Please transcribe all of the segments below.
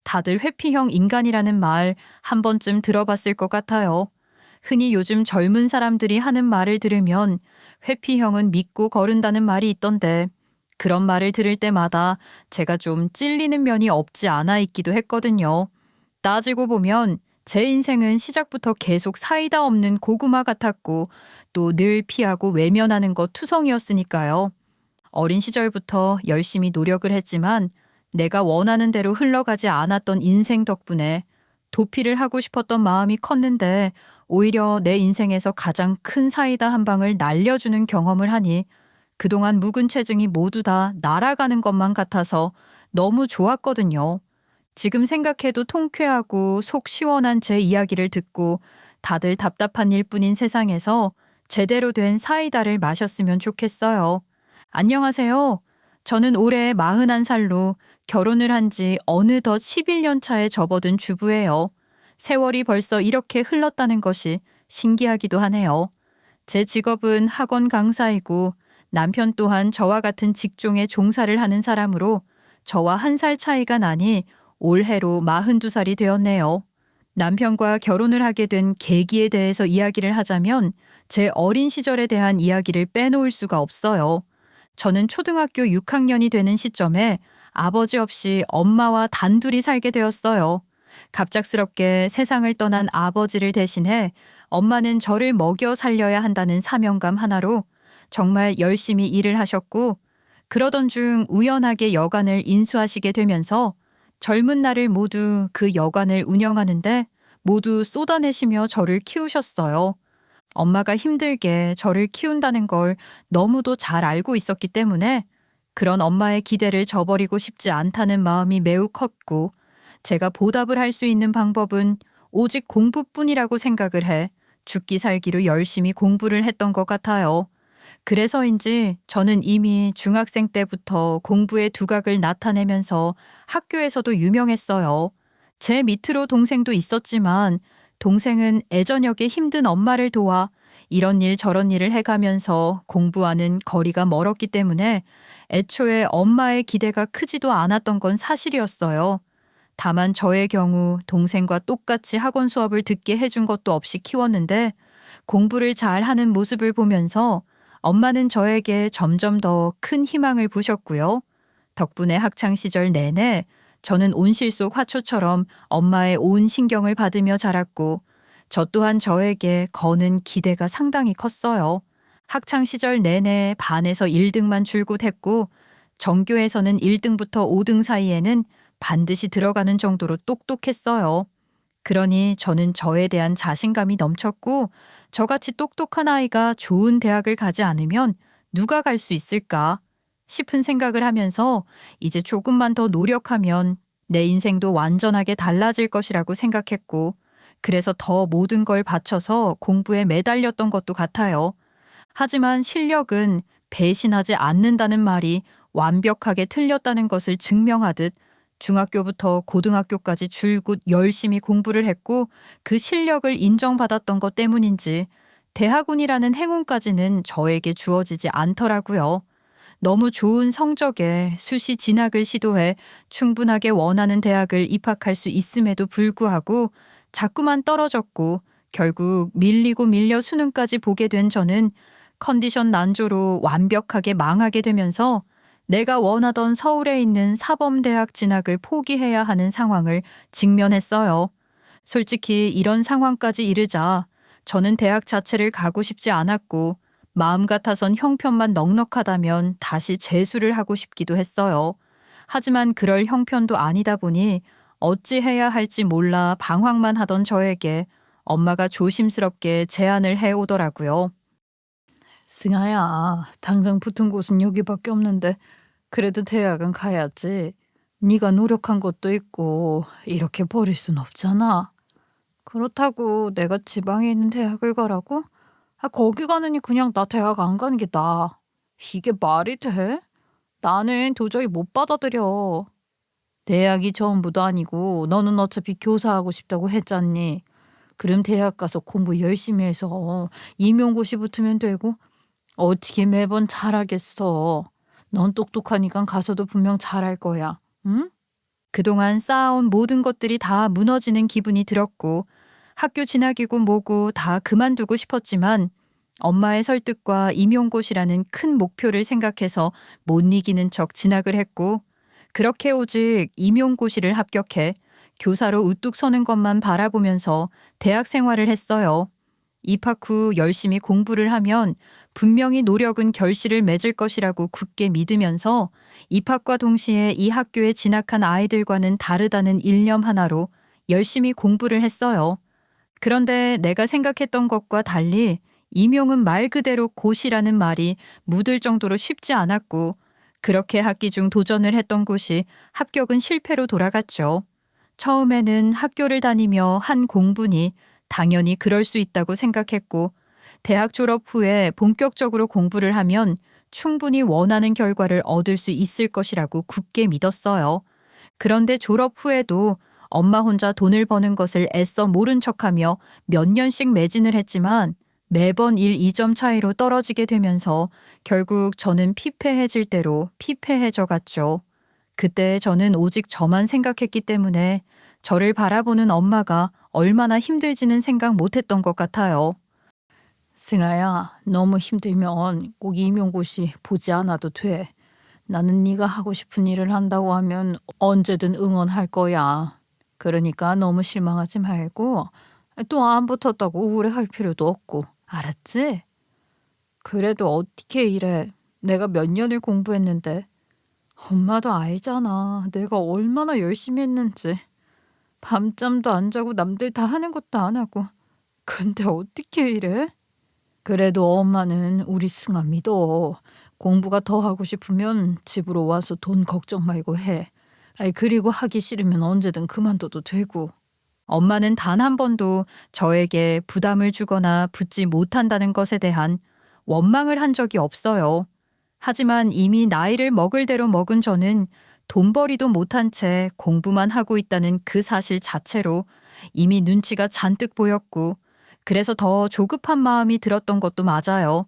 다들 회피형 인간이라는 말 한 번쯤 들어봤을 것 같아요. 흔히 요즘 젊은 사람들이 하는 말을 들으면 회피형은 믿고 거른다는 말이 있던데 그런 말을 들을 때마다 제가 좀 찔리는 면이 없지 않아 있기도 했거든요. 따지고 보면 제 인생은 시작부터 계속 사이다 없는 고구마 같았고 또 늘 피하고 외면하는 것 투성이었으니까요. 어린 시절부터 열심히 노력을 했지만 내가 원하는 대로 흘러가지 않았던 인생 덕분에 도피를 하고 싶었던 마음이 컸는데 오히려 내 인생에서 가장 큰 사이다 한 방을 날려주는 경험을 하니 그동안 묵은 체증이 모두 다 날아가는 것만 같아서 너무 좋았거든요. 지금 생각해도 통쾌하고 속 시원한 제 이야기를 듣고 다들 답답한 일뿐인 세상에서 제대로 된 사이다를 마셨으면 좋겠어요. 안녕하세요. 저는 올해 41살로 결혼을 한 지 어느덧 11년 차에 접어든 주부예요. 세월이 벌써 이렇게 흘렀다는 것이 신기하기도 하네요. 제 직업은 학원 강사이고 남편 또한 저와 같은 직종에 종사를 하는 사람으로 저와 1살 차이가 나니 올해로 42살이 되었네요. 남편과 결혼을 하게 된 계기에 대해서 이야기를 하자면 제 어린 시절에 대한 이야기를 빼놓을 수가 없어요. 저는 초등학교 6학년이 되는 시점에 아버지 없이 엄마와 단둘이 살게 되었어요. 갑작스럽게 세상을 떠난 아버지를 대신해 엄마는 저를 먹여 살려야 한다는 사명감 하나로 정말 열심히 일을 하셨고 그러던 중 우연하게 여관을 인수하시게 되면서 젊은 날을 모두 그 여관을 운영하는데 모두 쏟아내시며 저를 키우셨어요. 엄마가 힘들게 저를 키운다는 걸 너무도 잘 알고 있었기 때문에 그런 엄마의 기대를 저버리고 싶지 않다는 마음이 매우 컸고 제가 보답을 할 수 있는 방법은 오직 공부뿐이라고 생각을 해 죽기 살기로 열심히 공부를 했던 것 같아요. 그래서인지 저는 이미 중학생 때부터 공부의 두각을 나타내면서 학교에서도 유명했어요. 제 밑으로 동생도 있었지만 동생은 애저녁에 힘든 엄마를 도와 이런 일 저런 일을 해가면서 공부와는 거리가 멀었기 때문에 애초에 엄마의 기대가 크지도 않았던 건 사실이었어요. 다만 저의 경우 동생과 똑같이 학원 수업을 듣게 해준 것도 없이 키웠는데 공부를 잘 하는 모습을 보면서 엄마는 저에게 점점 더 큰 희망을 부셨고요. 덕분에 학창 시절 내내 저는 온실 속 화초처럼 엄마의 온 신경을 받으며 자랐고 저 또한 저에게 거는 기대가 상당히 컸어요. 학창 시절 내내 반에서 1등만 줄곧 했고 전교에서는 1등부터 5등 사이에는 반드시 들어가는 정도로 똑똑했어요. 그러니 저는 저에 대한 자신감이 넘쳤고 저같이 똑똑한 아이가 좋은 대학을 가지 않으면 누가 갈 수 있을까 싶은 생각을 하면서 이제 조금만 더 노력하면 내 인생도 완전하게 달라질 것이라고 생각했고 그래서 더 모든 걸 바쳐서 공부에 매달렸던 것도 같아요. 하지만 실력은 배신하지 않는다는 말이 완벽하게 틀렸다는 것을 증명하듯 중학교부터 고등학교까지 줄곧 열심히 공부를 했고 그 실력을 인정받았던 것 때문인지 대학원이라는 행운까지는 저에게 주어지지 않더라고요. 너무 좋은 성적에 수시 진학을 시도해 충분하게 원하는 대학을 입학할 수 있음에도 불구하고 자꾸만 떨어졌고 결국 밀리고 밀려 수능까지 보게 된 저는 컨디션 난조로 완벽하게 망하게 되면서 내가 원하던 서울에 있는 사범대학 진학을 포기해야 하는 상황을 직면했어요. 솔직히 이런 상황까지 이르자 저는 대학 자체를 가고 싶지 않았고 마음 같아선 형편만 넉넉하다면 다시 재수를 하고 싶기도 했어요. 하지만 그럴 형편도 아니다 보니 어찌 해야 할지 몰라 방황만 하던 저에게 엄마가 조심스럽게 제안을 해오더라고요. 승아야, 당장 붙은 곳은 여기밖에 없는데 그래도 대학은 가야지. 네가 노력한 것도 있고 이렇게 버릴 순 없잖아. 그렇다고 내가 지방에 있는 대학을 가라고? 거기 가느니 그냥 나 대학 안 가는 게 나아. 이게 말이 돼? 나는 도저히 못 받아들여. 대학이 전부도 아니고 너는 어차피 교사하고 싶다고 했잖니. 그럼 대학 가서 공부 열심히 해서 임용고시 붙으면 되고 어떻게 매번 잘하겠어. 넌 똑똑하니까 가서도 분명 잘할 거야. 응? 그동안 쌓아온 모든 것들이 다 무너지는 기분이 들었고 학교 진학이고 뭐고 다 그만두고 싶었지만 엄마의 설득과 임용고시라는 큰 목표를 생각해서 못 이기는 척 진학을 했고 그렇게 오직 임용고시를 합격해 교사로 우뚝 서는 것만 바라보면서 대학 생활을 했어요. 입학 후 열심히 공부를 하면 분명히 노력은 결실을 맺을 것이라고 굳게 믿으면서 입학과 동시에 이 학교에 진학한 아이들과는 다르다는 일념 하나로 열심히 공부를 했어요. 그런데 내가 생각했던 것과 달리 임용은 말 그대로 고시라는 말이 묻을 정도로 쉽지 않았고 그렇게 학기 중 도전을 했던 곳이 합격은 실패로 돌아갔죠. 처음에는 학교를 다니며 한 공부니 당연히 그럴 수 있다고 생각했고 대학 졸업 후에 본격적으로 공부를 하면 충분히 원하는 결과를 얻을 수 있을 것이라고 굳게 믿었어요. 그런데 졸업 후에도 엄마 혼자 돈을 버는 것을 애써 모른 척하며 몇 년씩 매진을 했지만 매번 1, 2점 차이로 떨어지게 되면서 결국 저는 피폐해질 대로 피폐해져 갔죠. 그때 저는 오직 저만 생각했기 때문에 저를 바라보는 엄마가 얼마나 힘들지는 생각 못했던 것 같아요. 승아야, 너무 힘들면 꼭 임용고시 보지 않아도 돼. 나는 네가 하고 싶은 일을 한다고 하면 언제든 응원할 거야. 그러니까 너무 실망하지 말고 또 안 붙었다고 우울해할 필요도 없고, 알았지? 그래도 어떻게 이래? 내가 몇 년을 공부했는데. 엄마도 알잖아. 내가 얼마나 열심히 했는지. 밤잠도 안 자고 남들 다 하는 것도 안 하고. 근데 어떻게 이래? 그래도 엄마는 우리 승아 믿어. 공부가 더 하고 싶으면 집으로 와서 돈 걱정 말고 해. 아이, 그리고 하기 싫으면 언제든 그만둬도 되고. 엄마는 단 한 번도 저에게 부담을 주거나 붙지 못한다는 것에 대한 원망을 한 적이 없어요. 하지만 이미 나이를 먹을 대로 먹은 저는 돈벌이도 못한 채 공부만 하고 있다는 그 사실 자체로 이미 눈치가 잔뜩 보였고 그래서 더 조급한 마음이 들었던 것도 맞아요.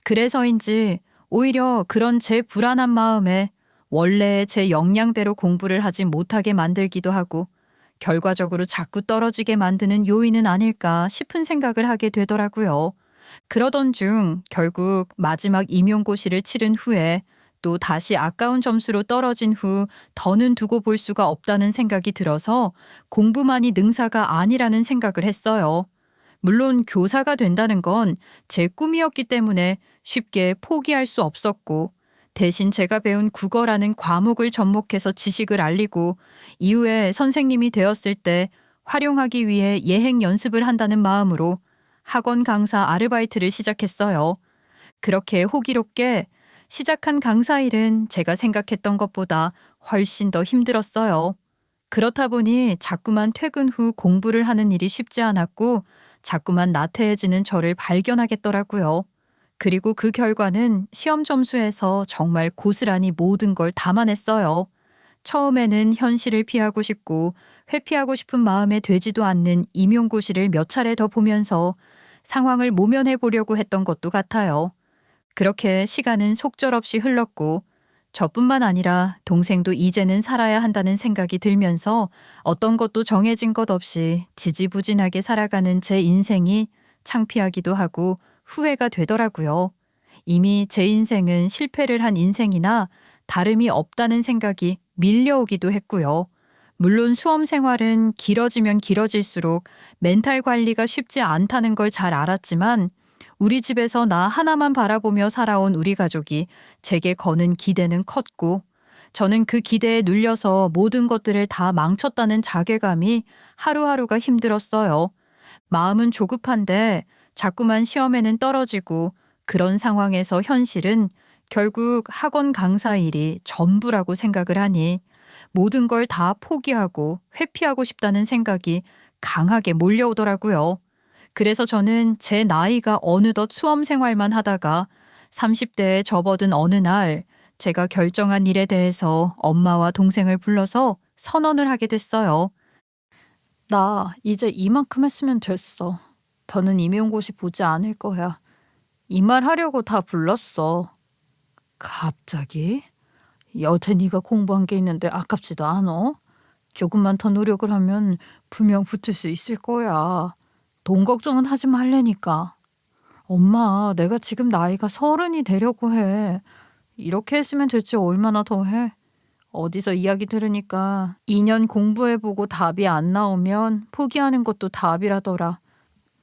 그래서인지 오히려 그런 제 불안한 마음에 원래 제 역량대로 공부를 하지 못하게 만들기도 하고 결과적으로 자꾸 떨어지게 만드는 요인은 아닐까 싶은 생각을 하게 되더라고요. 그러던 중 결국 마지막 임용고시를 치른 후에 또 다시 아까운 점수로 떨어진 후 더는 두고 볼 수가 없다는 생각이 들어서 공부만이 능사가 아니라는 생각을 했어요. 물론 교사가 된다는 건 제 꿈이었기 때문에 쉽게 포기할 수 없었고 대신 제가 배운 국어라는 과목을 접목해서 지식을 알리고 이후에 선생님이 되었을 때 활용하기 위해 예행 연습을 한다는 마음으로 학원 강사 아르바이트를 시작했어요. 그렇게 호기롭게 시작한 강사 일은 제가 생각했던 것보다 훨씬 더 힘들었어요. 그렇다 보니 자꾸만 퇴근 후 공부를 하는 일이 쉽지 않았고 자꾸만 나태해지는 저를 발견하겠더라고요. 그리고 그 결과는 시험 점수에서 정말 고스란히 모든 걸 담아냈어요. 처음에는 현실을 피하고 싶고 회피하고 싶은 마음에 되지도 않는 임용고시를 몇 차례 더 보면서 상황을 모면해 보려고 했던 것도 같아요. 그렇게 시간은 속절없이 흘렀고 저뿐만 아니라 동생도 이제는 살아야 한다는 생각이 들면서 어떤 것도 정해진 것 없이 지지부진하게 살아가는 제 인생이 창피하기도 하고 후회가 되더라고요. 이미 제 인생은 실패를 한 인생이나 다름이 없다는 생각이 밀려오기도 했고요. 물론 수험 생활은 길어지면 길어질수록 멘탈 관리가 쉽지 않다는 걸 잘 알았지만 우리 집에서 나 하나만 바라보며 살아온 우리 가족이 제게 거는 기대는 컸고 저는 그 기대에 눌려서 모든 것들을 다 망쳤다는 자괴감이 하루하루가 힘들었어요. 마음은 조급한데 자꾸만 시험에는 떨어지고 그런 상황에서 현실은 결국 학원 강사 일이 전부라고 생각을 하니 모든 걸 다 포기하고 회피하고 싶다는 생각이 강하게 몰려오더라고요. 그래서 저는 제 나이가 어느덧 수험 생활만 하다가 30대에 접어든 어느 날 제가 결정한 일에 대해서 엄마와 동생을 불러서 선언을 하게 됐어요. 나 이제 이만큼 했으면 됐어. 더는 임용고시 보지 않을 거야. 이 말 하려고 다 불렀어. 갑자기? 여태 네가 공부한 게 있는데 아깝지도 않어? 조금만 더 노력을 하면 분명 붙을 수 있을 거야. 돈 걱정은 하지 말라니까. 엄마, 내가 지금 나이가 30이 되려고 해. 이렇게 했으면 대체 얼마나 더 해? 어디서 이야기 들으니까 2년 공부해보고 답이 안 나오면 포기하는 것도 답이라더라.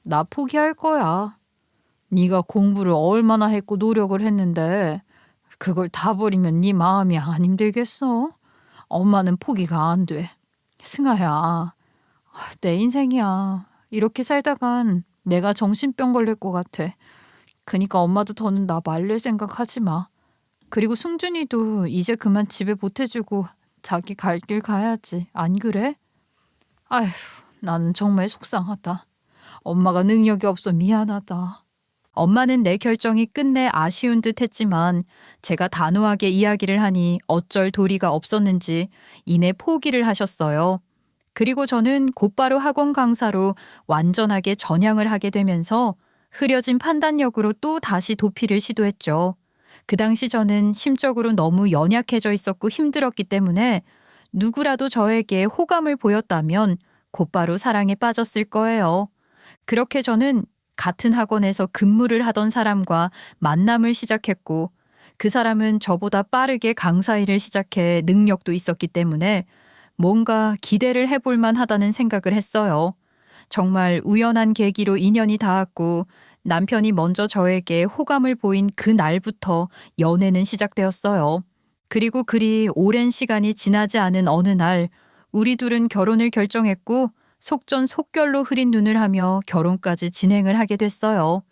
나 포기할 거야. 네가 공부를 얼마나 했고 노력을 했는데 그걸 다 버리면 네 마음이 안 힘들겠어? 엄마는 포기가 안 돼. 승아야, 내 인생이야. 이렇게 살다간 내가 정신병 걸릴 것 같아. 그니까 엄마도 더는 나 말릴 생각하지 마. 그리고 승준이도 이제 그만 집에 보태주고 자기 갈 길 가야지. 안 그래? 아휴, 나는 정말 속상하다. 엄마가 능력이 없어 미안하다. 엄마는 내 결정이 끝내 아쉬운 듯 했지만 제가 단호하게 이야기를 하니 어쩔 도리가 없었는지 이내 포기를 하셨어요. 그리고 저는 곧바로 학원 강사로 완전하게 전향을 하게 되면서 흐려진 판단력으로 또 다시 도피를 시도했죠. 그 당시 저는 심적으로 너무 연약해져 있었고 힘들었기 때문에 누구라도 저에게 호감을 보였다면 곧바로 사랑에 빠졌을 거예요. 그렇게 저는 같은 학원에서 근무를 하던 사람과 만남을 시작했고 그 사람은 저보다 빠르게 강사 일을 시작해 능력도 있었기 때문에 뭔가 기대를 해볼 만하다는 생각을 했어요. 정말 우연한 계기로 인연이 닿았고 남편이 먼저 저에게 호감을 보인 그 날부터 연애는 시작되었어요. 그리고 그리 오랜 시간이 지나지 않은 어느 날 우리 둘은 결혼을 결정했고 속전속결로 흐린 눈을 하며 결혼까지 진행을 하게 됐어요.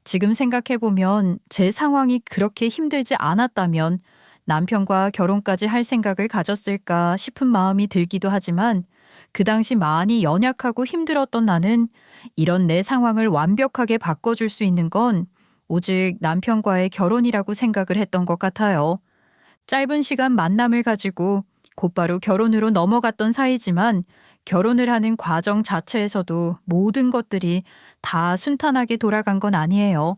지금 생각해보면 제 상황이 그렇게 힘들지 않았다면 남편과 결혼까지 할 생각을 가졌을까 싶은 마음이 들기도 하지만 그 당시 많이 연약하고 힘들었던 나는 이런 내 상황을 완벽하게 바꿔줄 수 있는 건 오직 남편과의 결혼이라고 생각을 했던 것 같아요. 짧은 시간 만남을 가지고 곧바로 결혼으로 넘어갔던 사이지만 결혼을 하는 과정 자체에서도 모든 것들이 다 순탄하게 돌아간 건 아니에요.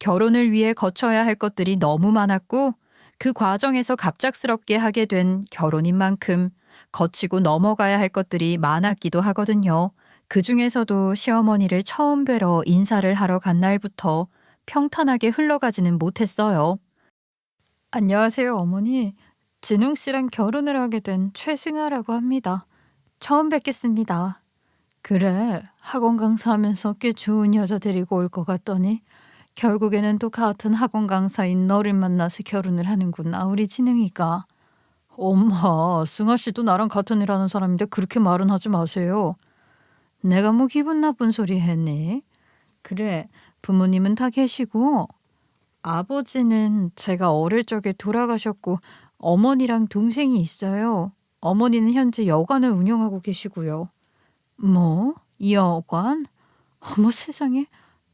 결혼을 위해 거쳐야 할 것들이 너무 많았고 그 과정에서 갑작스럽게 하게 된 결혼인 만큼 거치고 넘어가야 할 것들이 많았기도 하거든요. 그 중에서도 시어머니를 처음 뵈러 인사를 하러 간 날부터 평탄하게 흘러가지는 못했어요. 안녕하세요, 어머니. 진웅 씨랑 결혼을 하게 된 최승아라고 합니다. 처음 뵙겠습니다. 그래, 학원 강사하면서 꽤 좋은 여자 데리고 올 것 같더니 결국에는 또 같은 학원 강사인 너를 만나서 결혼을 하는구나, 우리 진웅이가. 엄마, 승아 씨도 나랑 같은 일 하는 사람인데 그렇게 말은 하지 마세요. 내가 뭐 기분 나쁜 소리 했니? 그래, 부모님은 다 계시고 아버지는 제가 어릴 적에 돌아가셨고 어머니랑 동생이 있어요. 어머니는 현재 여관을 운영하고 계시고요. 뭐? 여관? 어머 세상에,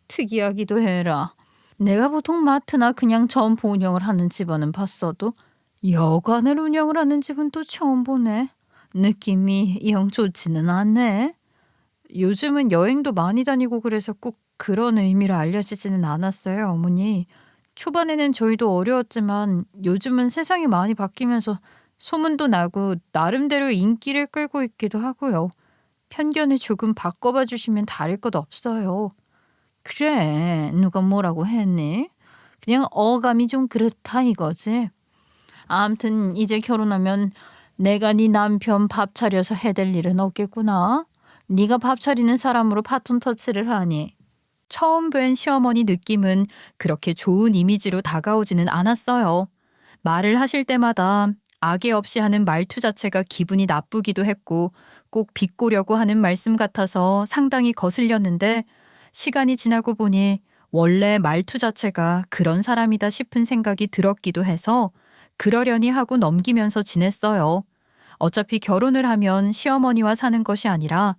특이하기도 해라. 내가 보통 마트나 그냥 점포 운영을 하는 집안은 봤어도 여관을 운영을 하는 집은 또 처음 보네. 느낌이 영 좋지는 않네. 요즘은 여행도 많이 다니고 그래서 꼭 그런 의미로 알려지지는 않았어요, 어머니. 초반에는 저희도 어려웠지만 요즘은 세상이 많이 바뀌면서 소문도 나고 나름대로 인기를 끌고 있기도 하고요. 편견을 조금 바꿔봐 주시면 다를 것 없어요. 그래, 누가 뭐라고 했니? 그냥 어감이 좀 그렇다 이거지. 암튼 이제 결혼하면 내가 네 남편 밥 차려서 해댈 일은 없겠구나. 네가 밥 차리는 사람으로 바톤 터치를 하니. 처음 뵌 시어머니 느낌은 그렇게 좋은 이미지로 다가오지는 않았어요. 말을 하실 때마다 악의 없이 하는 말투 자체가 기분이 나쁘기도 했고 꼭 비꼬려고 하는 말씀 같아서 상당히 거슬렸는데 시간이 지나고 보니 원래 말투 자체가 그런 사람이다 싶은 생각이 들었기도 해서 그러려니 하고 넘기면서 지냈어요. 어차피 결혼을 하면 시어머니와 사는 것이 아니라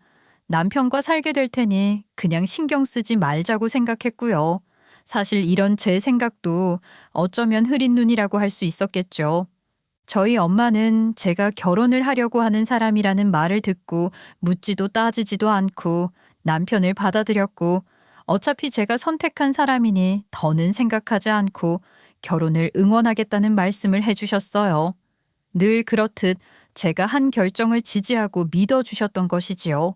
남편과 살게 될 테니 그냥 신경 쓰지 말자고 생각했고요. 사실 이런 제 생각도 어쩌면 흐린 눈이라고 할 수 있었겠죠. 저희 엄마는 제가 결혼을 하려고 하는 사람이라는 말을 듣고 묻지도 따지지도 않고 남편을 받아들였고 어차피 제가 선택한 사람이니 더는 생각하지 않고 결혼을 응원하겠다는 말씀을 해주셨어요. 늘 그렇듯 제가 한 결정을 지지하고 믿어주셨던 것이지요.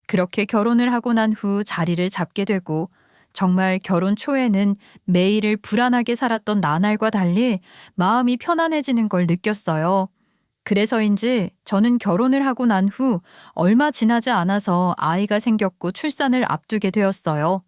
그렇게 결혼을 하고 난 후 자리를 잡게 되고 정말 결혼 초에는 매일을 불안하게 살았던 나날과 달리 마음이 편안해지는 걸 느꼈어요. 그래서인지 저는 결혼을 하고 난 후 얼마 지나지 않아서 아이가 생겼고 출산을 앞두게 되었어요.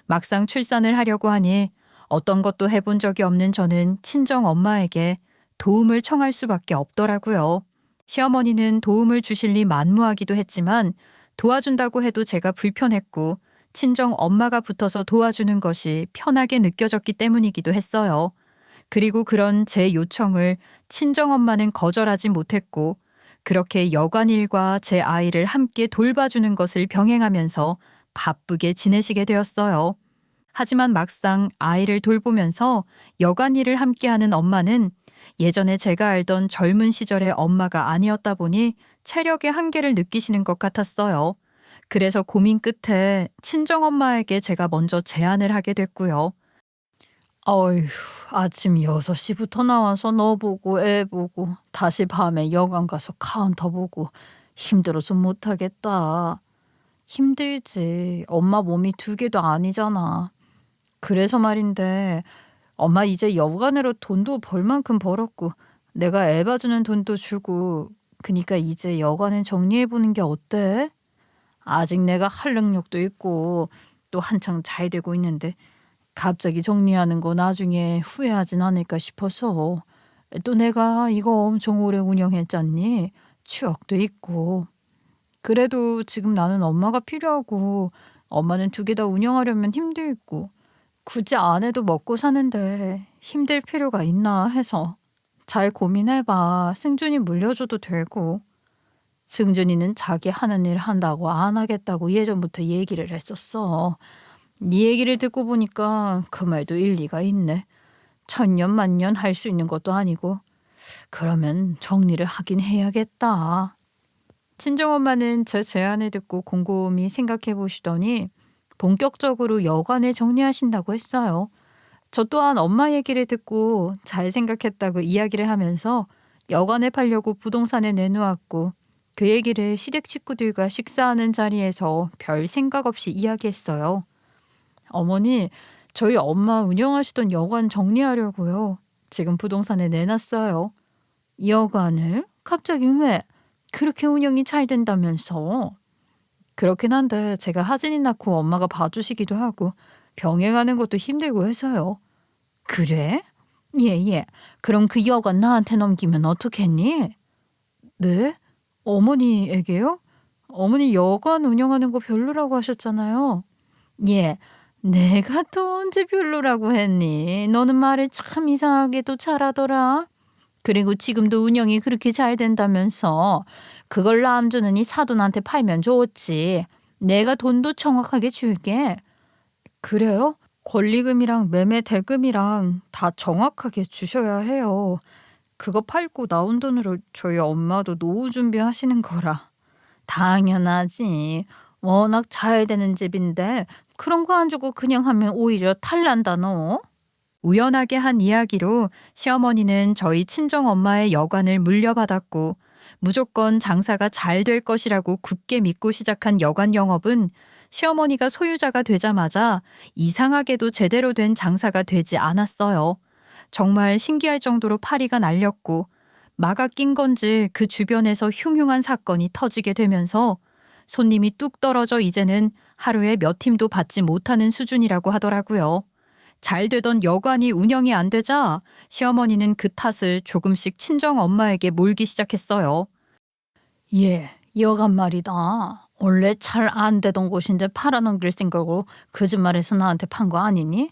막상 출산을 하려고 하니 어떤 것도 해본 적이 없는 저는 친정 엄마에게 도움을 청할 수밖에 없더라고요. 시어머니는 도움을 주실 리 만무하기도 했지만 도와준다고 해도 제가 불편했고 친정 엄마가 붙어서 도와주는 것이 편하게 느껴졌기 때문이기도 했어요. 그리고 그런 제 요청을 친정엄마는 거절하지 못했고 그렇게 여간일과 제 아이를 함께 돌봐주는 것을 병행하면서 바쁘게 지내시게 되었어요. 하지만 막상 아이를 돌보면서 여간일을 함께하는 엄마는 예전에 제가 알던 젊은 시절의 엄마가 아니었다 보니 체력의 한계를 느끼시는 것 같았어요. 그래서 고민 끝에 친정엄마에게 제가 먼저 제안을 하게 됐고요. 어휴, 아침 6시부터 나와서 너 보고 애 보고 다시 밤에 여관 가서 카운터 보고 힘들어서 못하겠다. 힘들지. 엄마 몸이 2개도 아니잖아. 그래서 말인데 엄마 이제 여간으로 돈도 벌 만큼 벌었고 내가 애 봐주는 돈도 주고 그니까 이제 여간은 정리해보는 게 어때? 아직 내가 할 능력도 있고 또 한창 잘 되고 있는데 갑자기 정리하는 거 나중에 후회하진 않을까 싶어서 또 내가 이거 엄청 오래 운영했잖니. 추억도 있고. 그래도 지금 나는 엄마가 필요하고 엄마는 2개 다 운영하려면 힘들고 굳이 안 해도 먹고 사는데 힘들 필요가 있나 해서 잘 고민해봐. 승준이 물려줘도 되고. 승준이는 자기 하는 일 한다고 안 하겠다고 예전부터 얘기를 했었어. 네 얘기를 듣고 보니까 그 말도 일리가 있네. 천년만년 할 수 있는 것도 아니고. 그러면 정리를 하긴 해야겠다. 친정엄마는 제 제안을 듣고 곰곰이 생각해 보시더니 본격적으로 여간을 정리하신다고 했어요. 저 또한 엄마 얘기를 듣고 잘 생각했다고 이야기를 하면서 여간을 팔려고 부동산에 내놓았고 그 얘기를 시댁 식구들과 식사하는 자리에서 별 생각 없이 이야기했어요. 어머니, 저희 엄마 운영하시던 여관 정리하려고요. 지금 부동산에 내놨어요. 여관을? 갑자기 왜? 그렇게 운영이 잘 된다면서? 그렇긴 한데 제가 하진이 낳고 엄마가 봐주시기도 하고 병행하는 것도 힘들고 해서요. 그래? 예. 그럼 그 여관 나한테 넘기면 어떻겠니? 네? 어머니에게요? 어머니 여관 운영하는 거 별로라고 하셨잖아요. 예. 내가 또 언제 별로라고 했니? 너는 말을 참 이상하게도 잘하더라. 그리고 지금도 운영이 그렇게 잘 된다면서 그걸 남주는 이 사돈한테 팔면 좋지. 내가 돈도 정확하게 줄게. 그래요? 권리금이랑 매매 대금이랑 다 정확하게 주셔야 해요. 그거 팔고 나온 돈으로 저희 엄마도 노후 준비하시는 거라. 당연하지. 워낙 잘 되는 집인데 그런 거 안 주고 그냥 하면 오히려 탈난다 너. 우연하게 한 이야기로 시어머니는 저희 친정엄마의 여관을 물려받았고 무조건 장사가 잘 될 것이라고 굳게 믿고 시작한 여관 영업은 시어머니가 소유자가 되자마자 이상하게도 제대로 된 장사가 되지 않았어요. 정말 신기할 정도로 파리가 날렸고 마가 낀 건지 그 주변에서 흉흉한 사건이 터지게 되면서 손님이 뚝 떨어져 이제는 하루에 몇 팀도 받지 못하는 수준이라고 하더라고요. 잘 되던 여관이 운영이 안 되자 시어머니는 그 탓을 조금씩 친정 엄마에게 몰기 시작했어요. 예, 여관 말이다. 원래 잘 안 되던 곳인데 팔아넘길 생각으로 거짓말해서 나한테 판 거 아니니?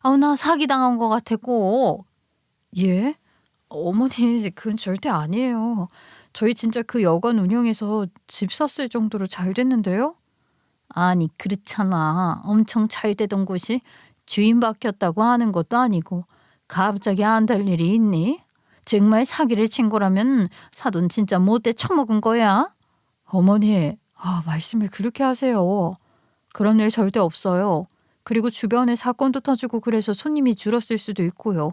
아우 나 사기당한 거 같아 꼭. 예? 어머니 그건 절대 아니에요. 저희 진짜 그 여관 운영해서 집 샀을 정도로 잘 됐는데요? 아니 그렇잖아. 엄청 잘 되던 곳이 주인 바뀌었다고 하는 것도 아니고 갑자기 안 될 일이 있니? 정말 사기를 친 거라면 사돈 진짜 못돼 처먹은 거야? 어머니, 말씀을 그렇게 하세요. 그런 일 절대 없어요. 그리고 주변에 사건도 터지고 그래서 손님이 줄었을 수도 있고요.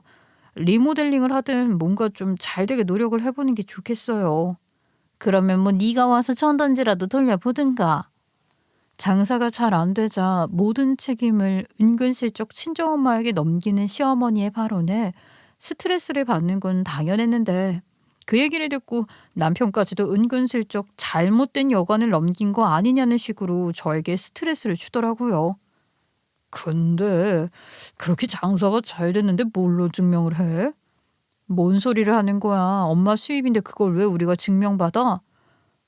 리모델링을 하든 뭔가 좀 잘 되게 노력을 해보는 게 좋겠어요. 그러면 뭐 네가 와서 전단지라도 돌려보든가. 장사가 잘 안 되자 모든 책임을 은근슬쩍 친정엄마에게 넘기는 시어머니의 발언에 스트레스를 받는 건 당연했는데 그 얘기를 듣고 남편까지도 은근슬쩍 잘못된 여관을 넘긴 거 아니냐는 식으로 저에게 스트레스를 주더라고요. 근데 그렇게 장사가 잘 됐는데 뭘로 증명을 해? 뭔 소리를 하는 거야? 엄마 수입인데 그걸 왜 우리가 증명받아?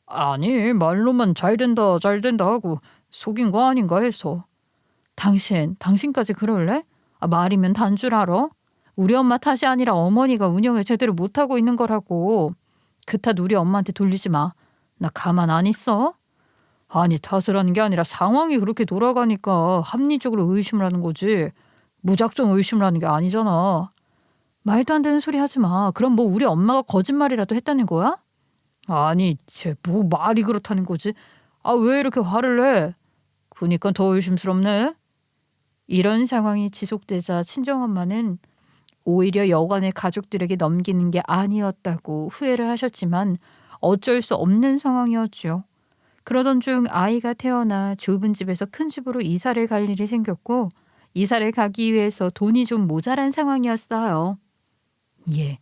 아니, 말로만 잘 된다 하고 속인 거 아닌가 해서. 당신까지 그럴래? 말이면 단 줄 알아? 우리 엄마 탓이 아니라 어머니가 운영을 제대로 못하고 있는 거라고. 그 탓 우리 엄마한테 돌리지 마. 나 가만 안 있어? 아니, 탓을 하는 게 아니라 상황이 그렇게 돌아가니까 합리적으로 의심을 하는 거지. 무작정 의심을 하는 게 아니잖아. 말도 안 되는 소리 하지 마. 그럼 뭐 우리 엄마가 거짓말이라도 했다는 거야? 아니, 쟤 뭐 말이 그렇다는 거지? 왜 이렇게 화를 내? 그니까 더 의심스럽네. 이런 상황이 지속되자 친정엄마는 오히려 여관을 가족들에게 넘기는 게 아니었다고 후회를 하셨지만 어쩔 수 없는 상황이었죠. 그러던 중 아이가 태어나 좁은 집에서 큰 집으로 이사를 갈 일이 생겼고 이사를 가기 위해서 돈이 좀 모자란 상황이었어요. 예,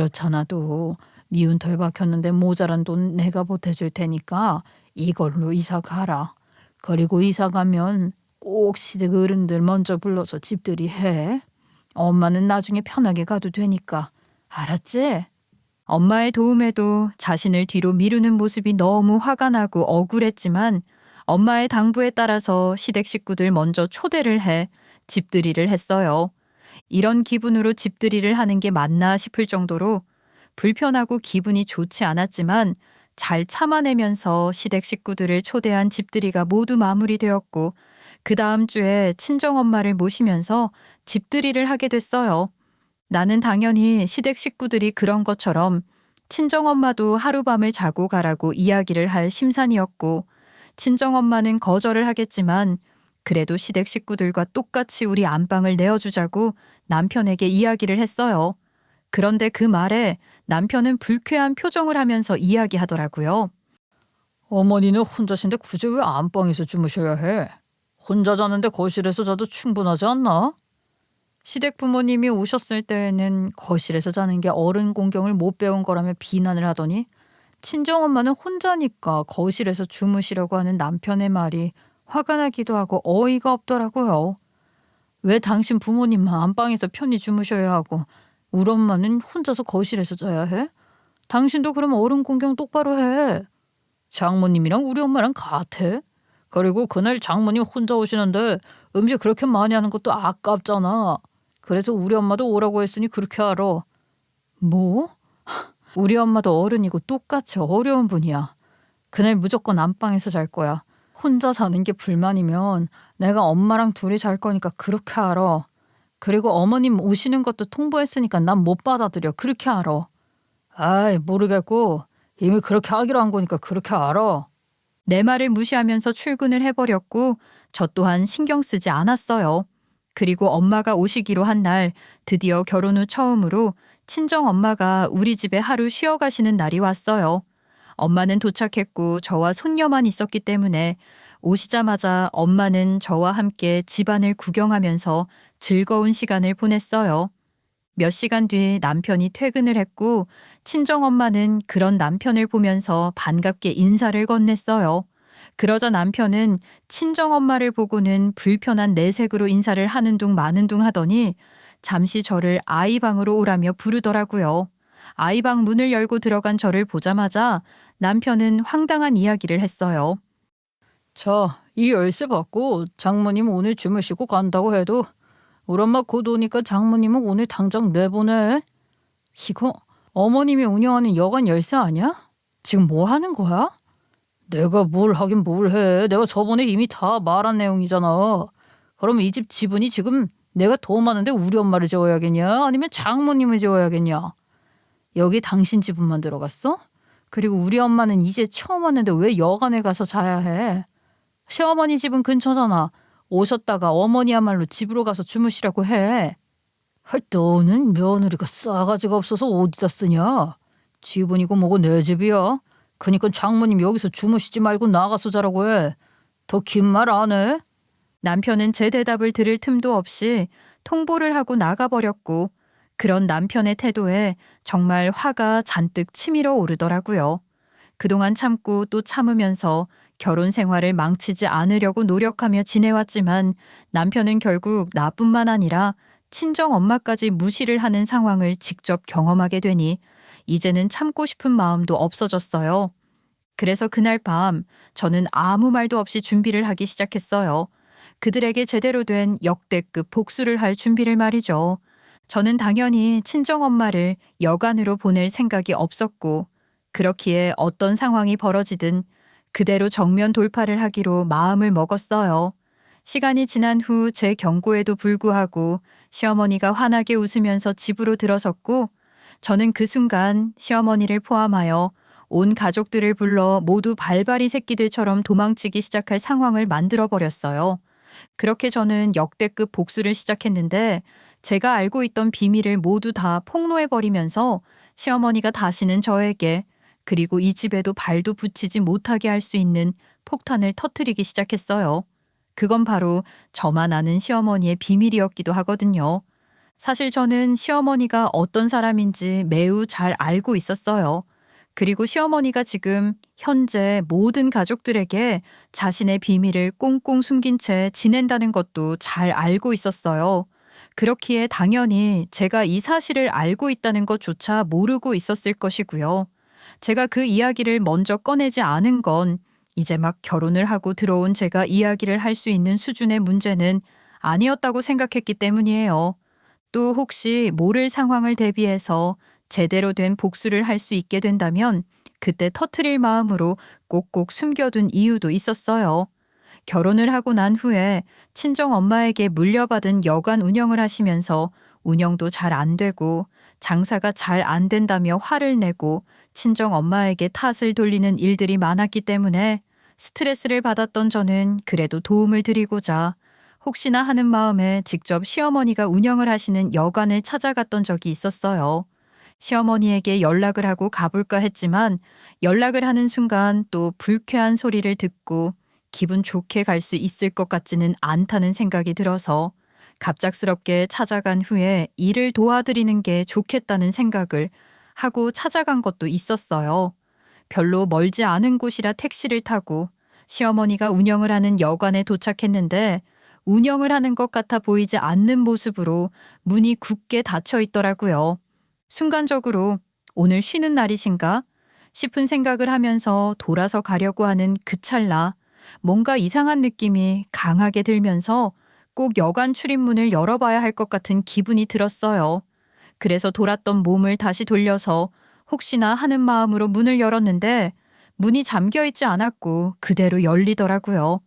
그렇잖아도 미운 털 박혔는데 모자란 돈 내가 보태줄 테니까 이걸로 이사 가라. 그리고 이사 가면 꼭 시댁 어른들 먼저 불러서 집들이 해. 엄마는 나중에 편하게 가도 되니까. 알았지? 엄마의 도움에도 자신을 뒤로 미루는 모습이 너무 화가 나고 억울했지만 엄마의 당부에 따라서 시댁 식구들 먼저 초대를 해 집들이를 했어요. 이런 기분으로 집들이를 하는 게 맞나 싶을 정도로 불편하고 기분이 좋지 않았지만 잘 참아내면서 시댁 식구들을 초대한 집들이가 모두 마무리되었고 그 다음 주에 친정엄마를 모시면서 집들이를 하게 됐어요. 나는 당연히 시댁 식구들이 그런 것처럼 친정엄마도 하룻밤을 자고 가라고 이야기를 할 심산이었고 친정엄마는 거절을 하겠지만 그래도 시댁 식구들과 똑같이 우리 안방을 내어주자고 남편에게 이야기를 했어요. 그런데 그 말에 남편은 불쾌한 표정을 하면서 이야기하더라고요. 어머니는 혼자신데 굳이 왜 안방에서 주무셔야 해? 혼자 자는데 거실에서 자도 충분하지 않나? 시댁 부모님이 오셨을 때에는 거실에서 자는 게 어른 공경을 못 배운 거라며 비난을 하더니 친정엄마는 혼자니까 거실에서 주무시려고 하는 남편의 말이 화가 나기도 하고 어이가 없더라고요. 왜 당신 부모님만 안방에서 편히 주무셔야 하고 우리 엄마는 혼자서 거실에서 자야 해? 당신도 그럼 어른 공경 똑바로 해. 장모님이랑 우리 엄마랑 같아. 그리고 그날 장모님 혼자 오시는데 음식 그렇게 많이 하는 것도 아깝잖아. 그래서 우리 엄마도 오라고 했으니 그렇게 하러. 뭐? 우리 엄마도 어른이고 똑같이 어려운 분이야. 그날 무조건 안방에서 잘 거야. 혼자 자는 게 불만이면 내가 엄마랑 둘이 잘 거니까 그렇게 알아. 그리고 어머님 오시는 것도 통보했으니까 난 못 받아들여. 그렇게 알아. 아이, 모르겠고 이미 그렇게 하기로 한 거니까 그렇게 알아. 내 말을 무시하면서 출근을 해버렸고 저 또한 신경 쓰지 않았어요. 그리고 엄마가 오시기로 한 날 드디어 결혼 후 처음으로 친정엄마가 우리 집에 하루 쉬어 가시는 날이 왔어요. 엄마는 도착했고 저와 손녀만 있었기 때문에 오시자마자 엄마는 저와 함께 집안을 구경하면서 즐거운 시간을 보냈어요. 몇 시간 뒤 남편이 퇴근을 했고 친정엄마는 그런 남편을 보면서 반갑게 인사를 건넸어요. 그러자 남편은 친정엄마를 보고는 불편한 내색으로 인사를 하는 둥 마는 둥 하더니 잠시 저를 아이 방으로 오라며 부르더라고요. 아이 방 문을 열고 들어간 저를 보자마자 남편은 황당한 이야기를 했어요. 자, 이 열쇠 받고 장모님 오늘 주무시고 간다고 해도 우리 엄마 곧 오니까 장모님은 오늘 당장 내보내. 이거 어머님이 운영하는 여관 열쇠 아니야? 지금 뭐 하는 거야? 내가 뭘 하긴 뭘 해. 내가 저번에 이미 다 말한 내용이잖아. 그럼 이 집 지분이 지금 내가 더 많은데 우리 엄마를 재워야겠냐? 아니면 장모님을 재워야겠냐? 여기 당신 지분만 들어갔어? 그리고 우리 엄마는 이제 처음 왔는데 왜 여관에 가서 자야 해? 시어머니 집은 근처잖아. 오셨다가 어머니야말로 집으로 가서 주무시라고 해. 너는 며느리가 싸가지가 없어서 어디다 쓰냐? 지분이고 뭐고 내 집이야. 그니까 장모님 여기서 주무시지 말고 나가서 자라고 해. 더 긴 말 안 해? 남편은 제 대답을 들을 틈도 없이 통보를 하고 나가버렸고 그런 남편의 태도에 정말 화가 잔뜩 치밀어 오르더라고요. 그동안 참고 또 참으면서 결혼 생활을 망치지 않으려고 노력하며 지내왔지만 남편은 결국 나뿐만 아니라 친정 엄마까지 무시를 하는 상황을 직접 경험하게 되니 이제는 참고 싶은 마음도 없어졌어요. 그래서 그날 밤 저는 아무 말도 없이 준비를 하기 시작했어요. 그들에게 제대로 된 역대급 복수를 할 준비를 말이죠. 저는 당연히 친정엄마를 여간으로 보낼 생각이 없었고 그렇기에 어떤 상황이 벌어지든 그대로 정면 돌파를 하기로 마음을 먹었어요. 시간이 지난 후 제 경고에도 불구하고 시어머니가 환하게 웃으면서 집으로 들어섰고 저는 그 순간 시어머니를 포함하여 온 가족들을 불러 모두 발발이 새끼들처럼 도망치기 시작할 상황을 만들어 버렸어요. 그렇게 저는 역대급 복수를 시작했는데 제가 알고 있던 비밀을 모두 다 폭로해 버리면서 시어머니가 다시는 저에게 그리고 이 집에도 발도 붙이지 못하게 할 수 있는 폭탄을 터뜨리기 시작했어요. 그건 바로 저만 아는 시어머니의 비밀이었기도 하거든요. 사실 저는 시어머니가 어떤 사람인지 매우 잘 알고 있었어요. 그리고 시어머니가 지금 현재 모든 가족들에게 자신의 비밀을 꽁꽁 숨긴 채 지낸다는 것도 잘 알고 있었어요. 그렇기에 당연히 제가 이 사실을 알고 있다는 것조차 모르고 있었을 것이고요. 제가 그 이야기를 먼저 꺼내지 않은 건 이제 막 결혼을 하고 들어온 제가 이야기를 할 수 있는 수준의 문제는 아니었다고 생각했기 때문이에요. 또 혹시 모를 상황을 대비해서 제대로 된 복수를 할 수 있게 된다면 그때 터트릴 마음으로 꼭꼭 숨겨둔 이유도 있었어요. 결혼을 하고 난 후에 친정 엄마에게 물려받은 여관 운영을 하시면서 운영도 잘 안 되고 장사가 잘 안 된다며 화를 내고 친정 엄마에게 탓을 돌리는 일들이 많았기 때문에 스트레스를 받았던 저는 그래도 도움을 드리고자 혹시나 하는 마음에 직접 시어머니가 운영을 하시는 여관을 찾아갔던 적이 있었어요. 시어머니에게 연락을 하고 가볼까 했지만 연락을 하는 순간 또 불쾌한 소리를 듣고 기분 좋게 갈 수 있을 것 같지는 않다는 생각이 들어서 갑작스럽게 찾아간 후에 일을 도와드리는 게 좋겠다는 생각을 하고 찾아간 것도 있었어요. 별로 멀지 않은 곳이라 택시를 타고 시어머니가 운영을 하는 여관에 도착했는데 운영을 하는 것 같아 보이지 않는 모습으로 문이 굳게 닫혀 있더라고요. 순간적으로 오늘 쉬는 날이신가 싶은 생각을 하면서 돌아서 가려고 하는 그 찰나 뭔가 이상한 느낌이 강하게 들면서 꼭 여관 출입문을 열어봐야 할 것 같은 기분이 들었어요. 그래서 돌았던 몸을 다시 돌려서 혹시나 하는 마음으로 문을 열었는데 문이 잠겨 있지 않았고 그대로 열리더라고요.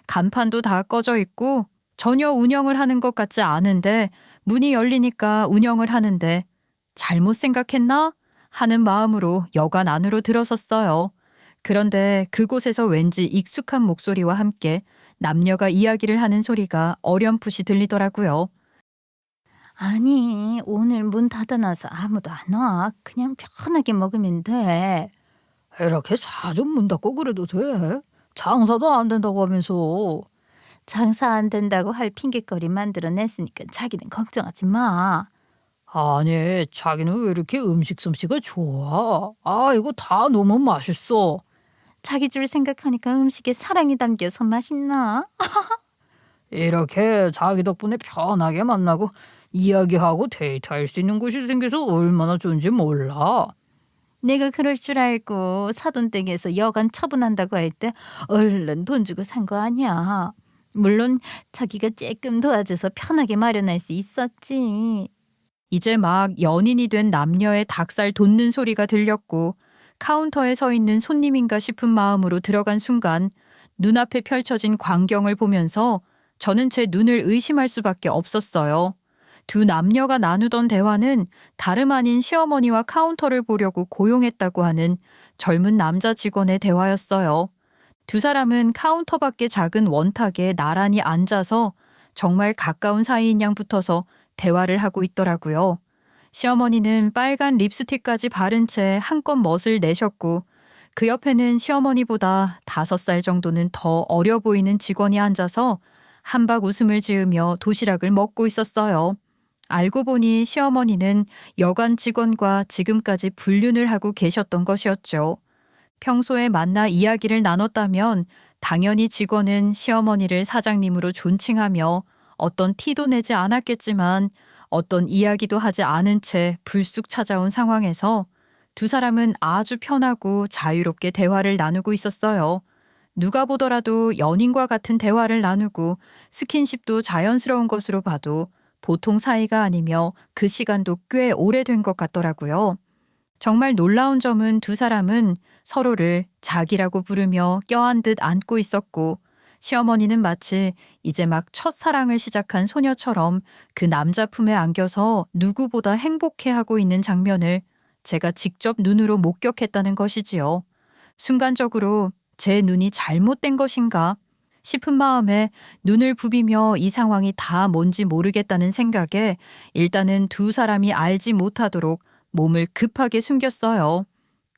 간판도 다 꺼져 있고 전혀 운영을 하는 것 같지 않은데 문이 열리니까 운영을 하는데 잘못 생각했나? 하는 마음으로 여관 안으로 들어섰어요. 그런데 그곳에서 왠지 익숙한 목소리와 함께 남녀가 이야기를 하는 소리가 어렴풋이 들리더라고요. 아니, 오늘 문 닫아놔서 아무도 안 와. 그냥 편하게 먹으면 돼. 이렇게 자주 문 닫고 그래도 돼? 장사도 안 된다고 하면서. 장사 안 된다고 할 핑계거리 만들어냈으니까 자기는 걱정하지 마. 아니, 자기는 왜 이렇게 음식 솜씨가 좋아? 아, 이거 다 너무 맛있어. 자기 줄 생각하니까 음식에 사랑이 담겨서 맛있나? 이렇게 자기 덕분에 편하게 만나고 이야기하고 데이트할 수 있는 곳이 생겨서 얼마나 좋은지 몰라. 내가 그럴 줄 알고 사돈댁에서 여관 처분한다고 할 때 얼른 돈 주고 산 거 아니야. 물론 자기가 조금 도와줘서 편하게 마련할 수 있었지. 이제 막 연인이 된 남녀의 닭살 돋는 소리가 들렸고 카운터에 서 있는 손님인가 싶은 마음으로 들어간 순간 눈앞에 펼쳐진 광경을 보면서 저는 제 눈을 의심할 수밖에 없었어요. 두 남녀가 나누던 대화는 다름 아닌 시어머니와 카운터를 보려고 고용했다고 하는 젊은 남자 직원의 대화였어요. 두 사람은 카운터 밖의 작은 원탁에 나란히 앉아서 정말 가까운 사이인 양 붙어서 대화를 하고 있더라고요. 시어머니는 빨간 립스틱까지 바른 채 한껏 멋을 내셨고 그 옆에는 시어머니보다 5살 정도는 더 어려 보이는 직원이 앉아서 한박 웃음을 지으며 도시락을 먹고 있었어요. 알고 보니 시어머니는 여관 직원과 지금까지 불륜을 하고 계셨던 것이었죠. 평소에 만나 이야기를 나눴다면 당연히 직원은 시어머니를 사장님으로 존칭하며 어떤 티도 내지 않았겠지만 어떤 이야기도 하지 않은 채 불쑥 찾아온 상황에서 두 사람은 아주 편하고 자유롭게 대화를 나누고 있었어요. 누가 보더라도 연인과 같은 대화를 나누고 스킨십도 자연스러운 것으로 봐도 보통 사이가 아니며 그 시간도 꽤 오래된 것 같더라고요. 정말 놀라운 점은 두 사람은 서로를 자기라고 부르며 껴안듯 안고 있었고 시어머니는 마치 이제 막 첫사랑을 시작한 소녀처럼 그 남자 품에 안겨서 누구보다 행복해하고 있는 장면을 제가 직접 눈으로 목격했다는 것이지요. 순간적으로 제 눈이 잘못된 것인가 싶은 마음에 눈을 부비며 이 상황이 다 뭔지 모르겠다는 생각에 일단은 두 사람이 알지 못하도록 몸을 급하게 숨겼어요.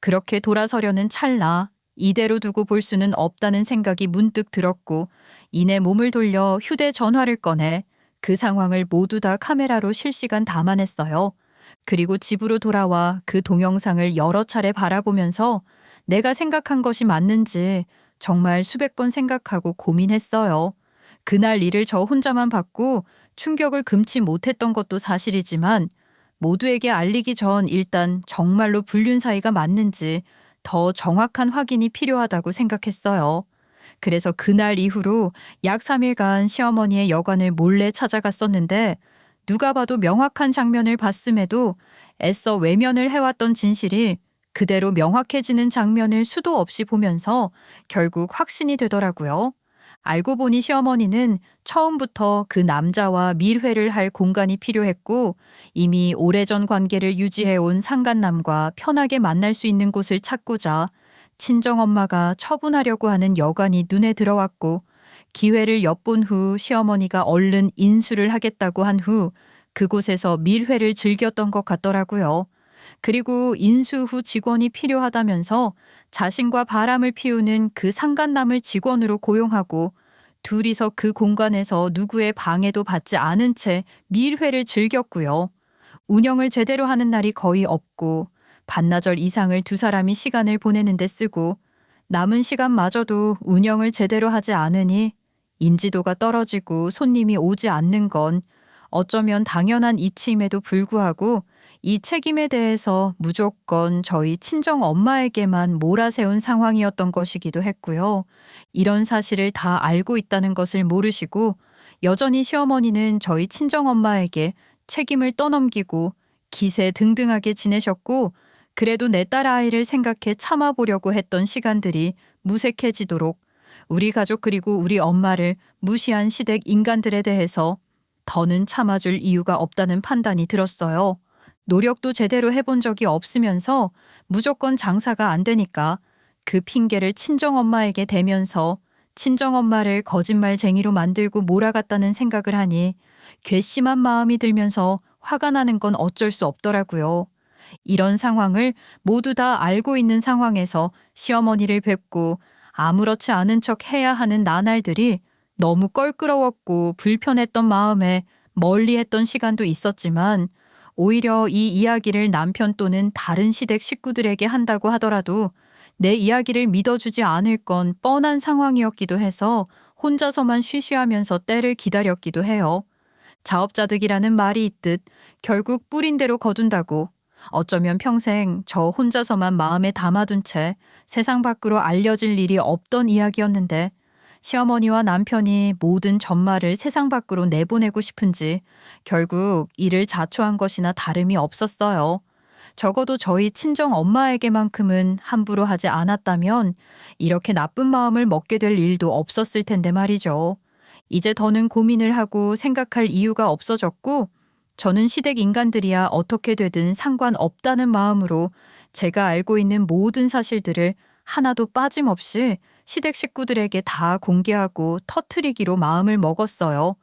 그렇게 돌아서려는 찰나 이대로 두고 볼 수는 없다는 생각이 문득 들었고 이내 몸을 돌려 휴대전화를 꺼내 그 상황을 모두 다 카메라로 실시간 담아냈어요. 그리고 집으로 돌아와 그 동영상을 여러 차례 바라보면서 내가 생각한 것이 맞는지 정말 수백 번 생각하고 고민했어요. 그날 일을 저 혼자만 받고 충격을 금치 못했던 것도 사실이지만 모두에게 알리기 전 일단 정말로 불륜 사이가 맞는지 더 정확한 확인이 필요하다고 생각했어요. 그래서 그날 이후로 약 3일간 시어머니의 여관을 몰래 찾아갔었는데 누가 봐도 명확한 장면을 봤음에도 애써 외면을 해왔던 진실이 그대로 명확해지는 장면을 수도 없이 보면서 결국 확신이 되더라고요. 알고 보니 시어머니는 처음부터 그 남자와 밀회를 할 공간이 필요했고 이미 오래전 관계를 유지해온 상간남과 편하게 만날 수 있는 곳을 찾고자 친정엄마가 처분하려고 하는 여관이 눈에 들어왔고 기회를 엿본 후 시어머니가 얼른 인수를 하겠다고 한 후 그곳에서 밀회를 즐겼던 것 같더라고요. 그리고 인수 후 직원이 필요하다면서 자신과 바람을 피우는 그 상간남을 직원으로 고용하고 둘이서 그 공간에서 누구의 방해도 받지 않은 채 밀회를 즐겼고요. 운영을 제대로 하는 날이 거의 없고 반나절 이상을 두 사람이 시간을 보내는 데 쓰고 남은 시간마저도 운영을 제대로 하지 않으니 인지도가 떨어지고 손님이 오지 않는 건 어쩌면 당연한 이치임에도 불구하고 이 책임에 대해서 무조건 저희 친정 엄마에게만 몰아세운 상황이었던 것이기도 했고요. 이런 사실을 다 알고 있다는 것을 모르시고 여전히 시어머니는 저희 친정 엄마에게 책임을 떠넘기고 기세 등등하게 지내셨고 그래도 내 딸 아이를 생각해 참아보려고 했던 시간들이 무색해지도록 우리 가족 그리고 우리 엄마를 무시한 시댁 인간들에 대해서 더는 참아줄 이유가 없다는 판단이 들었어요. 노력도 제대로 해본 적이 없으면서 무조건 장사가 안 되니까 그 핑계를 친정엄마에게 대면서 친정엄마를 거짓말쟁이로 만들고 몰아갔다는 생각을 하니 괘씸한 마음이 들면서 화가 나는 건 어쩔 수 없더라고요. 이런 상황을 모두 다 알고 있는 상황에서 시어머니를 뵙고 아무렇지 않은 척 해야 하는 나날들이 너무 껄끄러웠고 불편했던 마음에 멀리했던 시간도 있었지만 오히려 이 이야기를 남편 또는 다른 시댁 식구들에게 한다고 하더라도 내 이야기를 믿어주지 않을 건 뻔한 상황이었기도 해서 혼자서만 쉬쉬하면서 때를 기다렸기도 해요. 자업자득이라는 말이 있듯 결국 뿌린 대로 거둔다고 어쩌면 평생 저 혼자서만 마음에 담아둔 채 세상 밖으로 알려질 일이 없던 이야기였는데 시어머니와 남편이 모든 전말을 세상 밖으로 내보내고 싶은지 결국 이를 자초한 것이나 다름이 없었어요. 적어도 저희 친정 엄마에게만큼은 함부로 하지 않았다면 이렇게 나쁜 마음을 먹게 될 일도 없었을 텐데 말이죠. 이제 더는 고민을 하고 생각할 이유가 없어졌고 저는 시댁 인간들이야 어떻게 되든 상관없다는 마음으로 제가 알고 있는 모든 사실들을 하나도 빠짐없이 시댁 식구들에게 다 공개하고 터트리기로 마음을 먹었어요.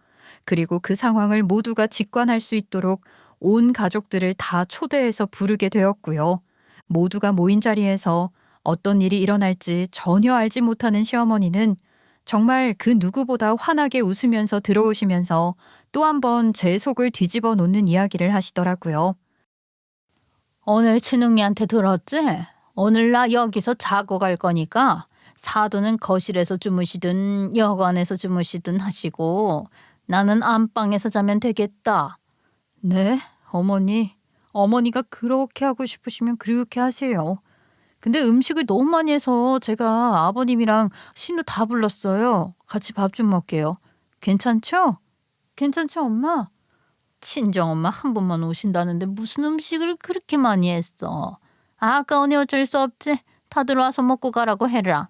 그리고 그 상황을 모두가 직관할 수 있도록 온 가족들을 다 초대해서 부르게 되었고요. 모두가 모인 자리에서 어떤 일이 일어날지 전혀 알지 못하는 시어머니는 정말 그 누구보다 환하게 웃으면서 들어오시면서 또 한 번 제 속을 뒤집어 놓는 이야기를 하시더라고요. 오늘 친웅이한테 들었지? 오늘 나 여기서 자고 갈 거니까 사돈은 거실에서 주무시든 여관에서 주무시든 하시고 나는 안방에서 자면 되겠다. 네, 어머니. 어머니가 그렇게 하고 싶으시면 그렇게 하세요. 근데 음식을 너무 많이 해서 제가 아버님이랑 신우 다 불렀어요. 같이 밥 좀 먹게요. 괜찮죠? 괜찮죠, 엄마? 친정엄마 한 번만 오신다는데 무슨 음식을 그렇게 많이 했어. 아까우니 어쩔 수 없지. 다들 와서 먹고 가라고 해라.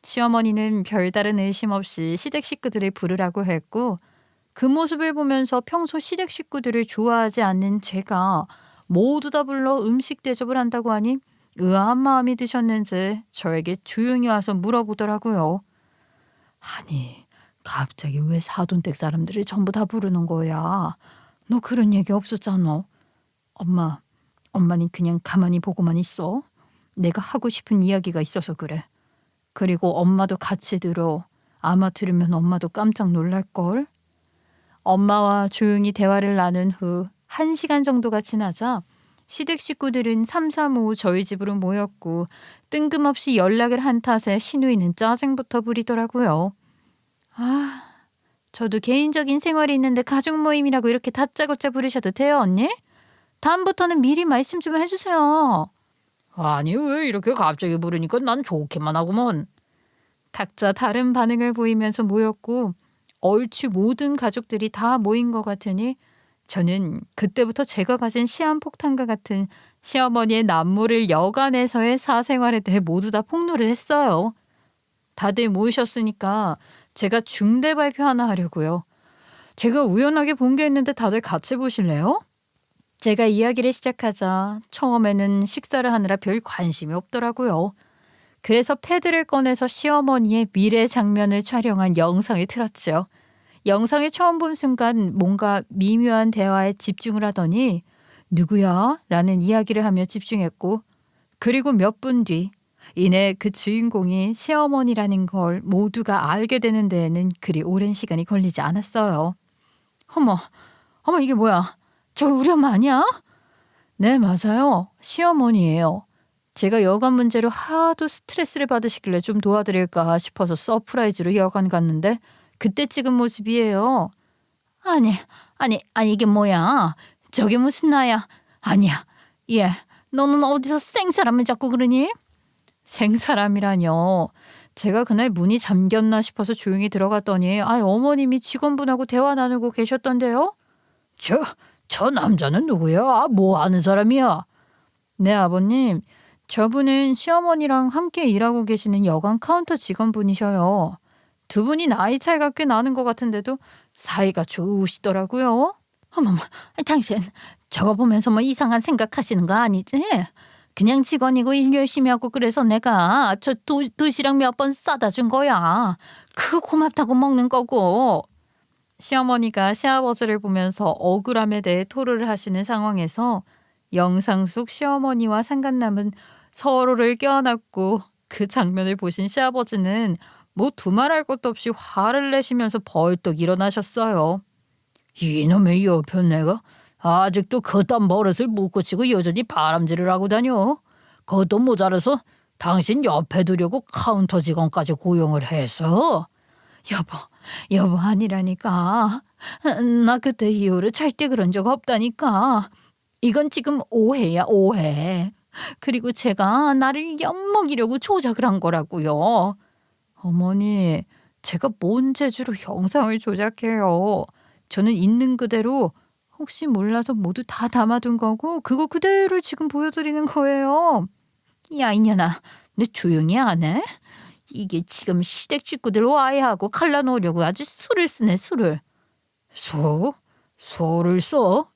시어머니는 별다른 의심 없이 시댁 식구들을 부르라고 했고 그 모습을 보면서 평소 시댁 식구들을 좋아하지 않는 제가 모두 다 불러 음식 대접을 한다고 하니 의아한 마음이 드셨는지 저에게 조용히 와서 물어보더라고요. 아니, 갑자기 왜 사돈댁 사람들을 전부 다 부르는 거야? 너 그런 얘기 없었잖아. 엄마는 그냥 가만히 보고만 있어. 내가 하고 싶은 이야기가 있어서 그래. 그리고 엄마도 같이 들어. 아마 들으면 엄마도 깜짝 놀랄걸. 엄마와 조용히 대화를 나눈 후 1시간 정도가 지나자 시댁 식구들은 삼삼오오 저희 집으로 모였고 뜬금없이 연락을 한 탓에 시누이는 짜증부터 부리더라고요. 아, 저도 개인적인 생활이 있는데 가족 모임이라고 이렇게 다짜고짜 부르셔도 돼요, 언니? 다음부터는 미리 말씀 좀 해주세요. 아니, 왜 이렇게 갑자기 부르니까 난 좋기만 하구먼. 각자 다른 반응을 보이면서 모였고 얼추 모든 가족들이 다 모인 것 같으니 저는 그때부터 제가 가진 시한폭탄과 같은 시어머니의 남모를 여간에서의 사생활에 대해 모두 다 폭로를 했어요. 다들 모이셨으니까 제가 중대 발표 하나 하려고요. 제가 우연하게 본 게 있는데 다들 같이 보실래요? 제가 이야기를 시작하자 처음에는 식사를 하느라 별 관심이 없더라고요. 그래서 패드를 꺼내서 시어머니의 미래 장면을 촬영한 영상을 틀었죠. 영상을 처음 본 순간 뭔가 미묘한 대화에 집중을 하더니 누구야? 라는 이야기를 하며 집중했고 그리고 몇 분 뒤 이내 그 주인공이 시어머니라는 걸 모두가 알게 되는 데에는 그리 오랜 시간이 걸리지 않았어요. 어머, 이게 뭐야? 저거 우리 엄마 아니야? 네, 맞아요. 시어머니예요. 제가 여관 문제로 하도 스트레스를 받으시길래 좀 도와드릴까 싶어서 서프라이즈로 여관 갔는데 그때 찍은 모습이에요. 아니 이게 뭐야? 저게 무슨 나야? 아니야. 너는 어디서 생사람을 잡고 그러니? 생사람이라뇨. 제가 그날 문이 잠겼나 싶어서 조용히 들어갔더니 어머님이 직원분하고 대화 나누고 계셨던데요. 저 남자는 누구야? 뭐 하는 사람이야? 네, 아버님. 저분은 시어머니랑 함께 일하고 계시는 여관 카운터 직원분이셔요. 두 분이 나이 차이가 꽤 나는 것 같은데도 사이가 좋으시더라고요. 어머머, 당신 저거 보면서 뭐 이상한 생각하시는 거 아니지? 그냥 직원이고 일 열심히 하고 그래서 내가 저 도시락 몇 번 싸다 준 거야. 그거 고맙다고 먹는 거고. 시어머니가 시아버지를 보면서 억울함에 대해 토로를 하시는 상황에서 영상 속 시어머니와 상간남은 서로를 껴안았고 그 장면을 보신 시아버지는 뭐 두말할 것도 없이 화를 내시면서 벌떡 일어나셨어요. 이놈의 여편네가 아직도 그딴 버릇을 못 고치고 여전히 바람질을 하고 다녀. 그것도 모자라서 당신 옆에 두려고 카운터 직원까지 고용을 해서. 여보 아니라니까. 나 그때 이후로 절대 그런 적 없다니까. 이건 지금 오해야, 오해. 그리고 제가 나를 엿먹이려고 조작을 한 거라고요. 어머니, 제가 뭔 재주로 영상을 조작해요. 저는 있는 그대로 혹시 몰라서 모두 다 담아둔 거고 그거 그대로 지금 보여드리는 거예요. 야 이년아, 너 조용히 안 해? 이게 지금 시댁 식구들 와해하고 갈라놓으려고 아주 수를 쓰네, 수를. 소를 써?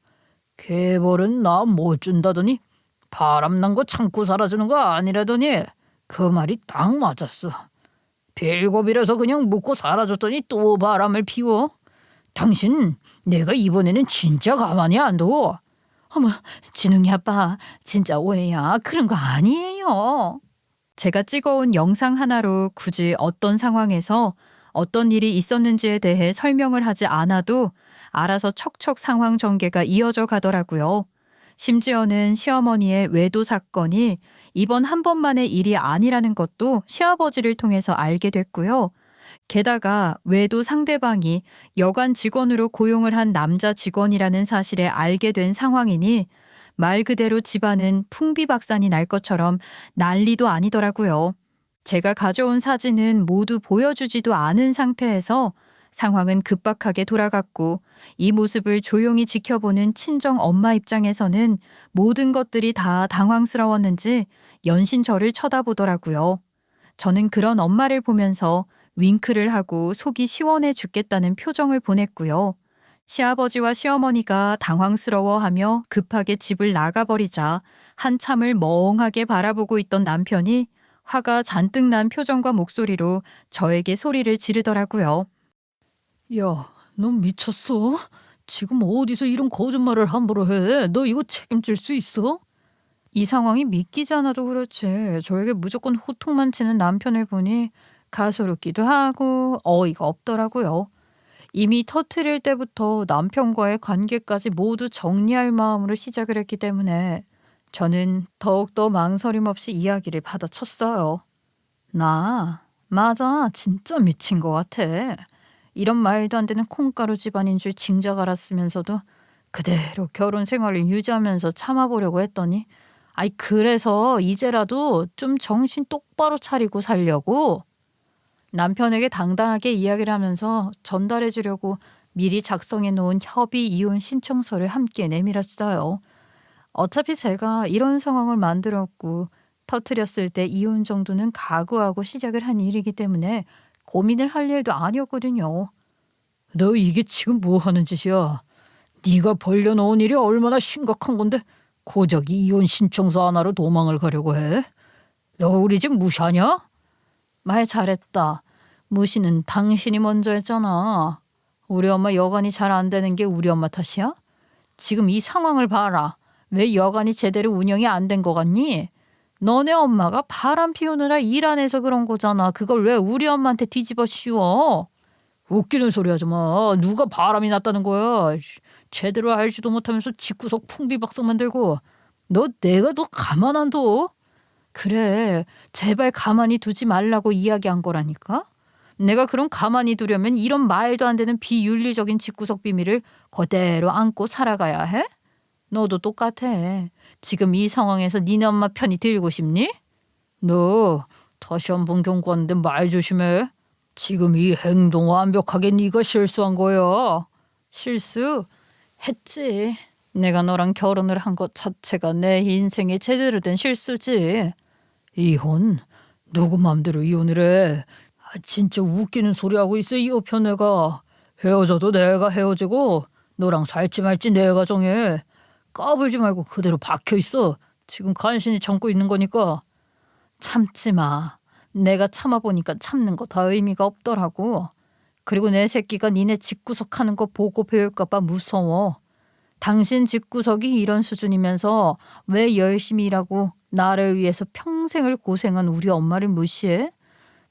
개벌은 나 못 준다더니 바람난 거 참고 살아주는 거 아니라더니 그 말이 딱 맞았어. 빌고비라서 그냥 묻고 살아줬더니 또 바람을 피워. 당신 내가 이번에는 진짜 가만히 안 둬. 어머, 진웅이 아빠 진짜 오해야. 그런 거 아니에요. 제가 찍어온 영상 하나로 굳이 어떤 상황에서 어떤 일이 있었는지에 대해 설명을 하지 않아도 알아서 척척 상황 전개가 이어져 가더라고요. 심지어는 시어머니의 외도 사건이 이번 한 번만의 일이 아니라는 것도 시아버지를 통해서 알게 됐고요. 게다가 외도 상대방이 여관 직원으로 고용을 한 남자 직원이라는 사실에 알게 된 상황이니 말 그대로 집안은 풍비박산이 날 것처럼 난리도 아니더라고요. 제가 가져온 사진은 모두 보여주지도 않은 상태에서 상황은 급박하게 돌아갔고 이 모습을 조용히 지켜보는 친정 엄마 입장에서는 모든 것들이 다 당황스러웠는지 연신 저를 쳐다보더라고요. 저는 그런 엄마를 보면서 윙크를 하고 속이 시원해 죽겠다는 표정을 보냈고요. 시아버지와 시어머니가 당황스러워하며 급하게 집을 나가버리자 한참을 멍하게 바라보고 있던 남편이 화가 잔뜩 난 표정과 목소리로 저에게 소리를 지르더라고요. 야, 너 미쳤어? 지금 어디서 이런 거짓말을 함부로 해? 너 이거 책임질 수 있어? 이 상황이 믿기지 않아도 그렇지 저에게 무조건 호통만 치는 남편을 보니 가소롭기도 하고 어이가 없더라고요. 이미 터트릴 때부터 남편과의 관계까지 모두 정리할 마음으로 시작을 했기 때문에 저는 더욱더 망설임 없이 이야기를 받아쳤어요. 맞아. 진짜 미친 것 같아. 이런 말도 안 되는 콩가루 집안인 줄 징작 알았으면서도 그대로 결혼 생활을 유지하면서 참아보려고 했더니 그래서 이제라도 좀 정신 똑바로 차리고 살려고 남편에게 당당하게 이야기를 하면서 전달해 주려고 미리 작성해 놓은 협의 이혼 신청서를 함께 내밀었어요. 어차피 제가 이런 상황을 만들었고 터뜨렸을 때 이혼 정도는 각오하고 시작을 한 일이기 때문에 고민을 할 일도 아니었거든요. 너 이게 지금 뭐 하는 짓이야? 네가 벌려놓은 일이 얼마나 심각한 건데 고작 이혼 신청서 하나로 도망을 가려고 해? 너 우리 집 무시하냐? 말 잘했다. 무시는 당신이 먼저 했잖아. 우리 엄마 여간이 잘 안 되는 게 우리 엄마 탓이야? 지금 이 상황을 봐라. 왜 여간이 제대로 운영이 안 된 거 같니? 너네 엄마가 바람 피우느라 일 안 해서 그런 거잖아. 그걸 왜 우리 엄마한테 뒤집어 씌워? 웃기는 소리 하지 마. 누가 바람이 났다는 거야. 제대로 알지도 못하면서 집구석 풍비박산 만들고. 내가 너 가만 안 둬? 그래. 제발 가만히 두지 말라고 이야기한 거라니까. 내가 그럼 가만히 두려면 이런 말도 안 되는 비윤리적인 집구석 비밀을 그대로 안고 살아가야 해? 너도 똑같아. 지금 이 상황에서 니네 엄마 편이 들고 싶니? 너 다시 한번 경고하는데 말 조심해. 지금 이 행동 완벽하게 네가 실수한 거야. 실수했지. 내가 너랑 결혼을 한 것 자체가 내 인생에 제대로 된 실수지. 이혼? 누구 맘대로 이혼을 해? 진짜 웃기는 소리 하고 있어 이 여편 내가. 헤어져도 내가 헤어지고 너랑 살지 말지 내가 정해. 까불지 말고 그대로 박혀 있어. 지금 간신히 참고 있는 거니까. 참지 마. 내가 참아보니까 참는 거 다 의미가 없더라고. 그리고 내 새끼가 니네 집구석 하는 거 보고 배울까 봐 무서워. 당신 집구석이 이런 수준이면서 왜 열심히 일하고 나를 위해서 평생을 고생한 우리 엄마를 무시해?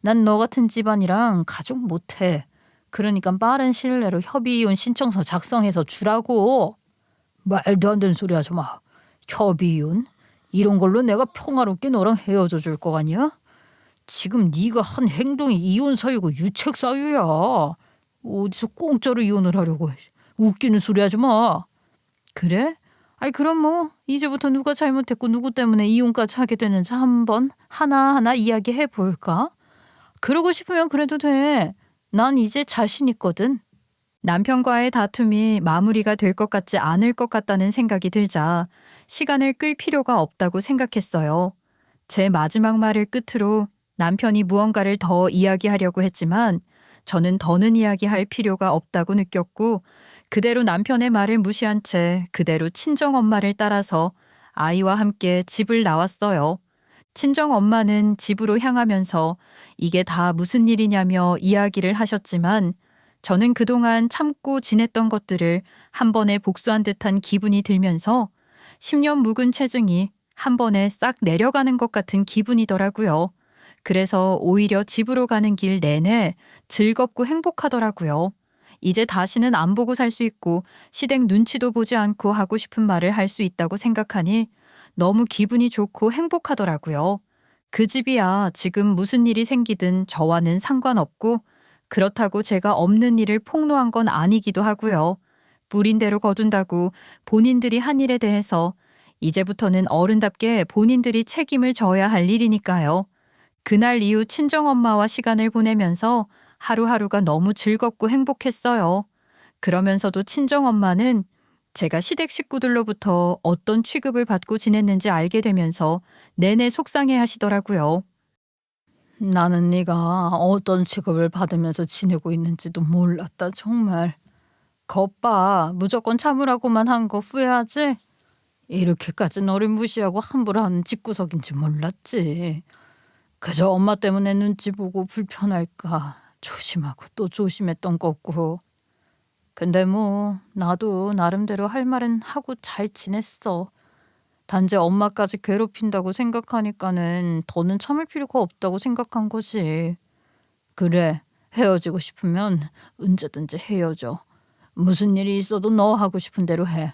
난 너 같은 집안이랑 가족 못해. 그러니까 빠른 시일 내로 협의이혼 신청서 작성해서 주라고. 말도 안 되는 소리 하지 마. 협의이혼? 이런 걸로 내가 평화롭게 너랑 헤어져 줄 거 아니야? 지금 네가 한 행동이 이혼 사유고 유책 사유야. 어디서 공짜로 이혼을 하려고 해. 웃기는 소리 하지 마. 그래? 그럼 뭐 이제부터 누가 잘못했고 누구 때문에 이혼까지 하게 되는지 한번 하나하나 이야기해 볼까? 그러고 싶으면 그래도 돼. 난 이제 자신 있거든. 남편과의 다툼이 마무리가 될 것 같지 않을 것 같다는 생각이 들자 시간을 끌 필요가 없다고 생각했어요. 제 마지막 말을 끝으로 남편이 무언가를 더 이야기하려고 했지만 저는 더는 이야기할 필요가 없다고 느꼈고 그대로 남편의 말을 무시한 채 그대로 친정엄마를 따라서 아이와 함께 집을 나왔어요. 친정엄마는 집으로 향하면서 이게 다 무슨 일이냐며 이야기를 하셨지만 저는 그동안 참고 지냈던 것들을 한 번에 복수한 듯한 기분이 들면서 10년 묵은 체증이 한 번에 싹 내려가는 것 같은 기분이더라고요. 그래서 오히려 집으로 가는 길 내내 즐겁고 행복하더라고요. 이제 다시는 안 보고 살 수 있고 시댁 눈치도 보지 않고 하고 싶은 말을 할 수 있다고 생각하니 너무 기분이 좋고 행복하더라고요. 그 집이야 지금 무슨 일이 생기든 저와는 상관없고 그렇다고 제가 없는 일을 폭로한 건 아니기도 하고요. 뿌린 대로 거둔다고 본인들이 한 일에 대해서 이제부터는 어른답게 본인들이 책임을 져야 할 일이니까요. 그날 이후 친정엄마와 시간을 보내면서 하루하루가 너무 즐겁고 행복했어요. 그러면서도 친정엄마는 제가 시댁 식구들로부터 어떤 취급을 받고 지냈는지 알게 되면서 내내 속상해 하시더라고요. 나는 네가 어떤 취급을 받으면서 지내고 있는지도 몰랐다 정말. 겉봐 무조건 참으라고만 한 거 후회하지? 이렇게까지 너를 무시하고 함부로 하는 집구석인지 몰랐지. 그저 엄마 때문에 눈치 보고 불편할까 조심하고 또 조심했던 거고. 근데 뭐 나도 나름대로 할 말은 하고 잘 지냈어. 단지 엄마까지 괴롭힌다고 생각하니까는 더는 참을 필요가 없다고 생각한 거지. 그래, 헤어지고 싶으면 언제든지 헤어져. 무슨 일이 있어도 너 하고 싶은 대로 해.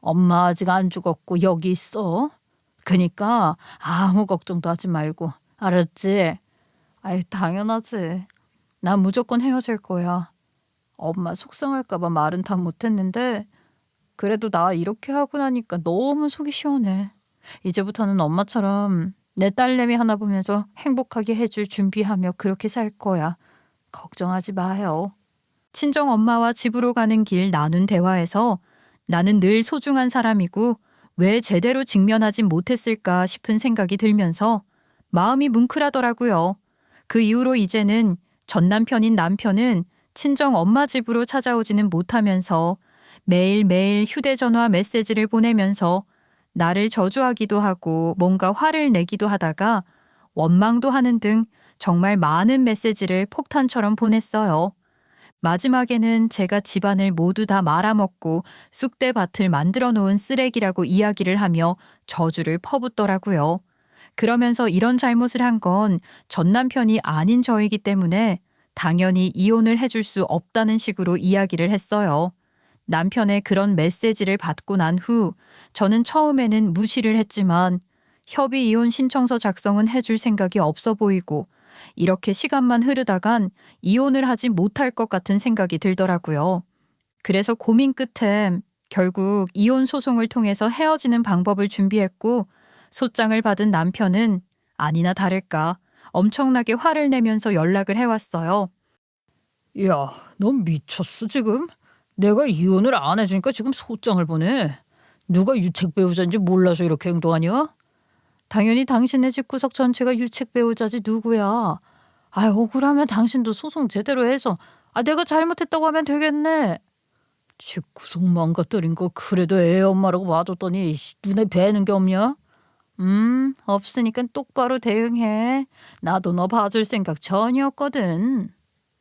엄마 아직 안 죽었고 여기 있어. 그니까 아무 걱정도 하지 말고. 알았지? 아이 당연하지. 난 무조건 헤어질 거야. 엄마 속상할까 봐 말은 다 못했는데 그래도 나 이렇게 하고 나니까 너무 속이 시원해. 이제부터는 엄마처럼 내 딸내미 하나 보면서 행복하게 해줄 준비하며 그렇게 살 거야. 걱정하지 마요. 친정엄마와 집으로 가는 길 나눈 대화에서 나는 늘 소중한 사람이고 왜 제대로 직면하지 못했을까 싶은 생각이 들면서 마음이 뭉클하더라고요. 그 이후로 이제는 전 남편인 남편은 친정엄마 집으로 찾아오지는 못하면서 매일매일 휴대전화 메시지를 보내면서 나를 저주하기도 하고 뭔가 화를 내기도 하다가 원망도 하는 등 정말 많은 메시지를 폭탄처럼 보냈어요. 마지막에는 제가 집안을 모두 다 말아먹고 쑥대밭을 만들어 놓은 쓰레기라고 이야기를 하며 저주를 퍼붓더라고요. 그러면서 이런 잘못을 한 건 전 남편이 아닌 저이기 때문에 당연히 이혼을 해줄 수 없다는 식으로 이야기를 했어요. 남편의 그런 메시지를 받고 난 후 저는 처음에는 무시를 했지만 협의 이혼 신청서 작성은 해줄 생각이 없어 보이고 이렇게 시간만 흐르다간 이혼을 하지 못할 것 같은 생각이 들더라고요. 그래서 고민 끝에 결국 이혼 소송을 통해서 헤어지는 방법을 준비했고 소장을 받은 남편은 아니나 다를까 엄청나게 화를 내면서 연락을 해왔어요. 야, 넌 미쳤어 지금? 내가 이혼을 안 해주니까 지금 소장을 보내. 누가 유책 배우자인지 몰라서 이렇게 행동하냐? 당연히 당신의 집구석 전체가 유책 배우자지 누구야. 아, 억울하면 당신도 소송 제대로 해서 내가 잘못했다고 하면 되겠네. 집구석 망가뜨린 거 그래도 애 엄마라고 봐줬더니 눈에 뵈는 게 없냐? 없으니까 똑바로 대응해. 나도 너 봐줄 생각 전혀 없거든.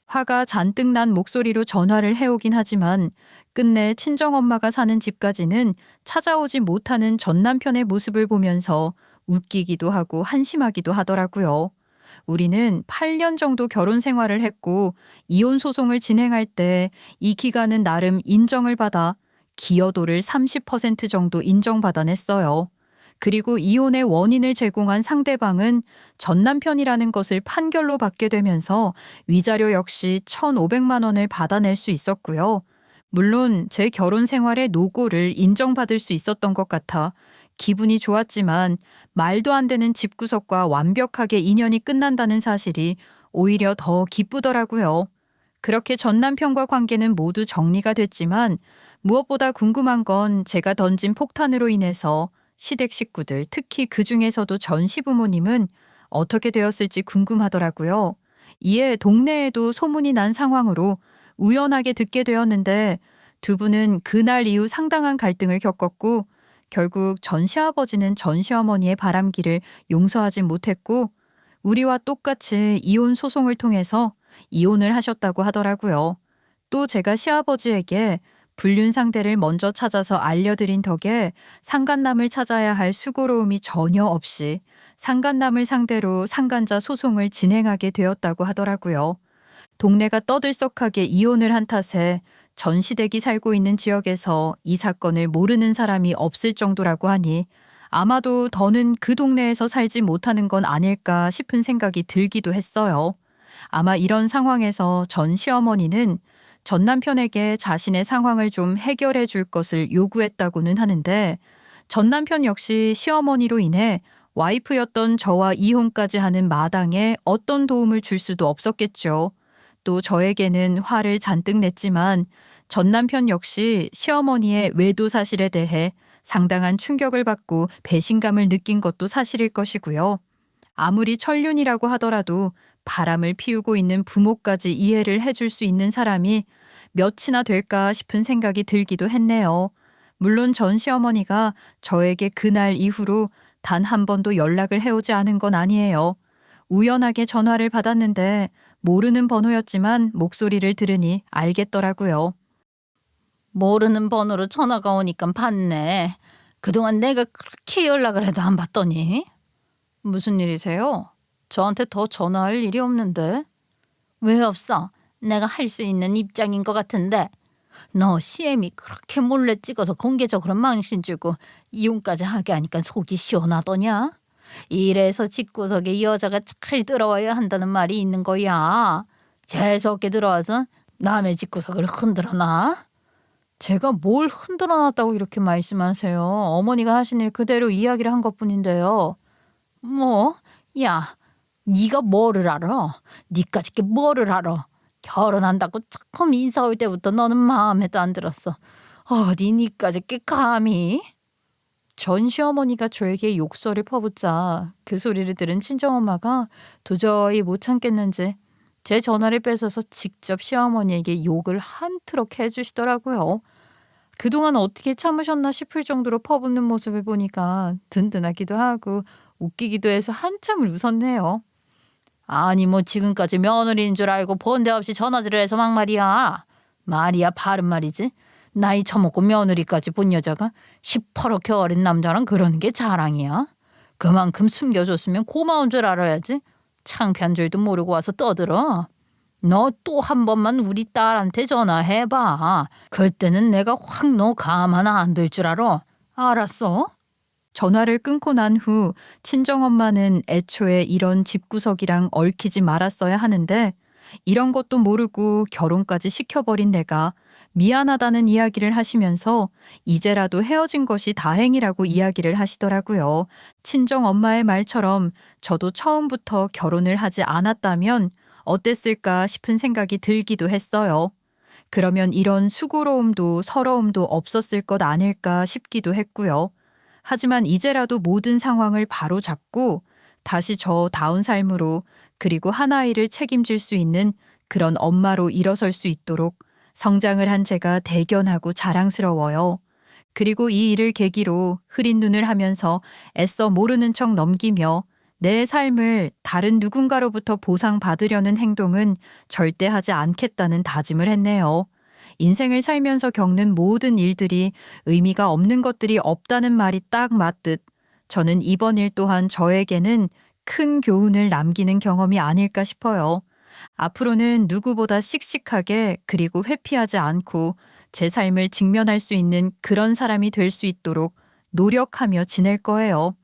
화가 잔뜩 난 목소리로 전화를 해오긴 하지만 끝내 친정엄마가 사는 집까지는 찾아오지 못하는 전 남편의 모습을 보면서 웃기기도 하고 한심하기도 하더라고요. 우리는 8년 정도 결혼 생활을 했고 이혼 소송을 진행할 때 이 기간은 나름 인정을 받아 기여도를 30% 정도 인정받아냈어요. 그리고 이혼의 원인을 제공한 상대방은 전 남편이라는 것을 판결로 받게 되면서 위자료 역시 1,500만 원을 받아낼 수 있었고요. 물론 제 결혼 생활의 노고를 인정받을 수 있었던 것 같아 기분이 좋았지만 말도 안 되는 집구석과 완벽하게 인연이 끝난다는 사실이 오히려 더 기쁘더라고요. 그렇게 전 남편과 관계는 모두 정리가 됐지만 무엇보다 궁금한 건 제가 던진 폭탄으로 인해서 시댁 식구들, 특히 그 중에서도 전 시부모님은 어떻게 되었을지 궁금하더라고요. 이에 동네에도 소문이 난 상황으로 우연하게 듣게 되었는데 두 분은 그날 이후 상당한 갈등을 겪었고 결국 전 시아버지는 전 시어머니의 바람기를 용서하지 못했고 우리와 똑같이 이혼 소송을 통해서 이혼을 하셨다고 하더라고요. 또 제가 시아버지에게 불륜 상대를 먼저 찾아서 알려드린 덕에 상간남을 찾아야 할 수고로움이 전혀 없이 상간남을 상대로 상간자 소송을 진행하게 되었다고 하더라고요. 동네가 떠들썩하게 이혼을 한 탓에 전시댁이 살고 있는 지역에서 이 사건을 모르는 사람이 없을 정도라고 하니 아마도 더는 그 동네에서 살지 못하는 건 아닐까 싶은 생각이 들기도 했어요. 아마 이런 상황에서 전 시어머니는 전 남편에게 자신의 상황을 좀 해결해 줄 것을 요구했다고는 하는데 전 남편 역시 시어머니로 인해 와이프였던 저와 이혼까지 하는 마당에 어떤 도움을 줄 수도 없었겠죠. 또 저에게는 화를 잔뜩 냈지만 전 남편 역시 시어머니의 외도 사실에 대해 상당한 충격을 받고 배신감을 느낀 것도 사실일 것이고요. 아무리 천륜이라고 하더라도 바람을 피우고 있는 부모까지 이해를 해줄 수 있는 사람이 몇이나 될까 싶은 생각이 들기도 했네요. 물론 전 시어머니가 저에게 그날 이후로 단 한 번도 연락을 해오지 않은 건 아니에요. 우연하게 전화를 받았는데 모르는 번호였지만 목소리를 들으니 알겠더라고요. 모르는 번호로 전화가 오니까 받네. 그동안 내가 그렇게 연락을 해도 안 받더니. 무슨 일이세요? 저한테 더 전화할 일이 없는데. 왜 없어? 내가 할 수 있는 입장인 것 같은데. 너 CM이 그렇게 몰래 찍어서 공개적으로 망신 주고 이혼까지 하게 하니까 속이 시원하더냐? 이래서 집구석에 여자가 잘 들어와야 한다는 말이 있는 거야. 재수없게 들어와서 남의 집구석을 흔들어놔? 제가 뭘 흔들어놨다고 이렇게 말씀하세요. 어머니가 하신 일 그대로 이야기를 한 것뿐인데요. 뭐? 야, 네가 뭐를 알아? 니까짓 게 뭐를 알아? 결혼한다고 처음 인사 올 때부터 너는 마음에도 안 들었어. 어디 니까짓 게 감히? 전 시어머니가 저에게 욕설을 퍼붓자 그 소리를 들은 친정엄마가 도저히 못 참겠는지 제 전화를 뺏어서 직접 시어머니에게 욕을 한 트럭 해주시더라고요. 그동안 어떻게 참으셨나 싶을 정도로 퍼붓는 모습을 보니까 든든하기도 하고 웃기기도 해서 한참을 웃었네요. 아니 뭐 지금까지 며느리인 줄 알고 본데 없이 전화질을 해서 막말이야. 말이야 바른 말이지. 나이 처먹고 며느리까지 본 여자가 시퍼렇게 어린 남자랑 그러는 게 자랑이야. 그만큼 숨겨줬으면 고마운 줄 알아야지. 창피한 줄도 모르고 와서 떠들어. 너 또 한 번만 우리 딸한테 전화해봐. 그때는 내가 확 너 가만 안 둘 줄 알아. 알았어? 전화를 끊고 난 후 친정엄마는 애초에 이런 집구석이랑 얽히지 말았어야 하는데 이런 것도 모르고 결혼까지 시켜버린 내가 미안하다는 이야기를 하시면서 이제라도 헤어진 것이 다행이라고 이야기를 하시더라고요. 친정엄마의 말처럼 저도 처음부터 결혼을 하지 않았다면 어땠을까 싶은 생각이 들기도 했어요. 그러면 이런 수고로움도 서러움도 없었을 것 아닐까 싶기도 했고요. 하지만 이제라도 모든 상황을 바로잡고 다시 저다운 삶으로 그리고 한 아이를 책임질 수 있는 그런 엄마로 일어설 수 있도록 성장을 한 제가 대견하고 자랑스러워요. 그리고 이 일을 계기로 흐린 눈을 하면서 애써 모르는 척 넘기며 내 삶을 다른 누군가로부터 보상받으려는 행동은 절대 하지 않겠다는 다짐을 했네요. 인생을 살면서 겪는 모든 일들이 의미가 없는 것들이 없다는 말이 딱 맞듯 저는 이번 일 또한 저에게는 큰 교훈을 남기는 경험이 아닐까 싶어요. 앞으로는 누구보다 씩씩하게 그리고 회피하지 않고 제 삶을 직면할 수 있는 그런 사람이 될 수 있도록 노력하며 지낼 거예요.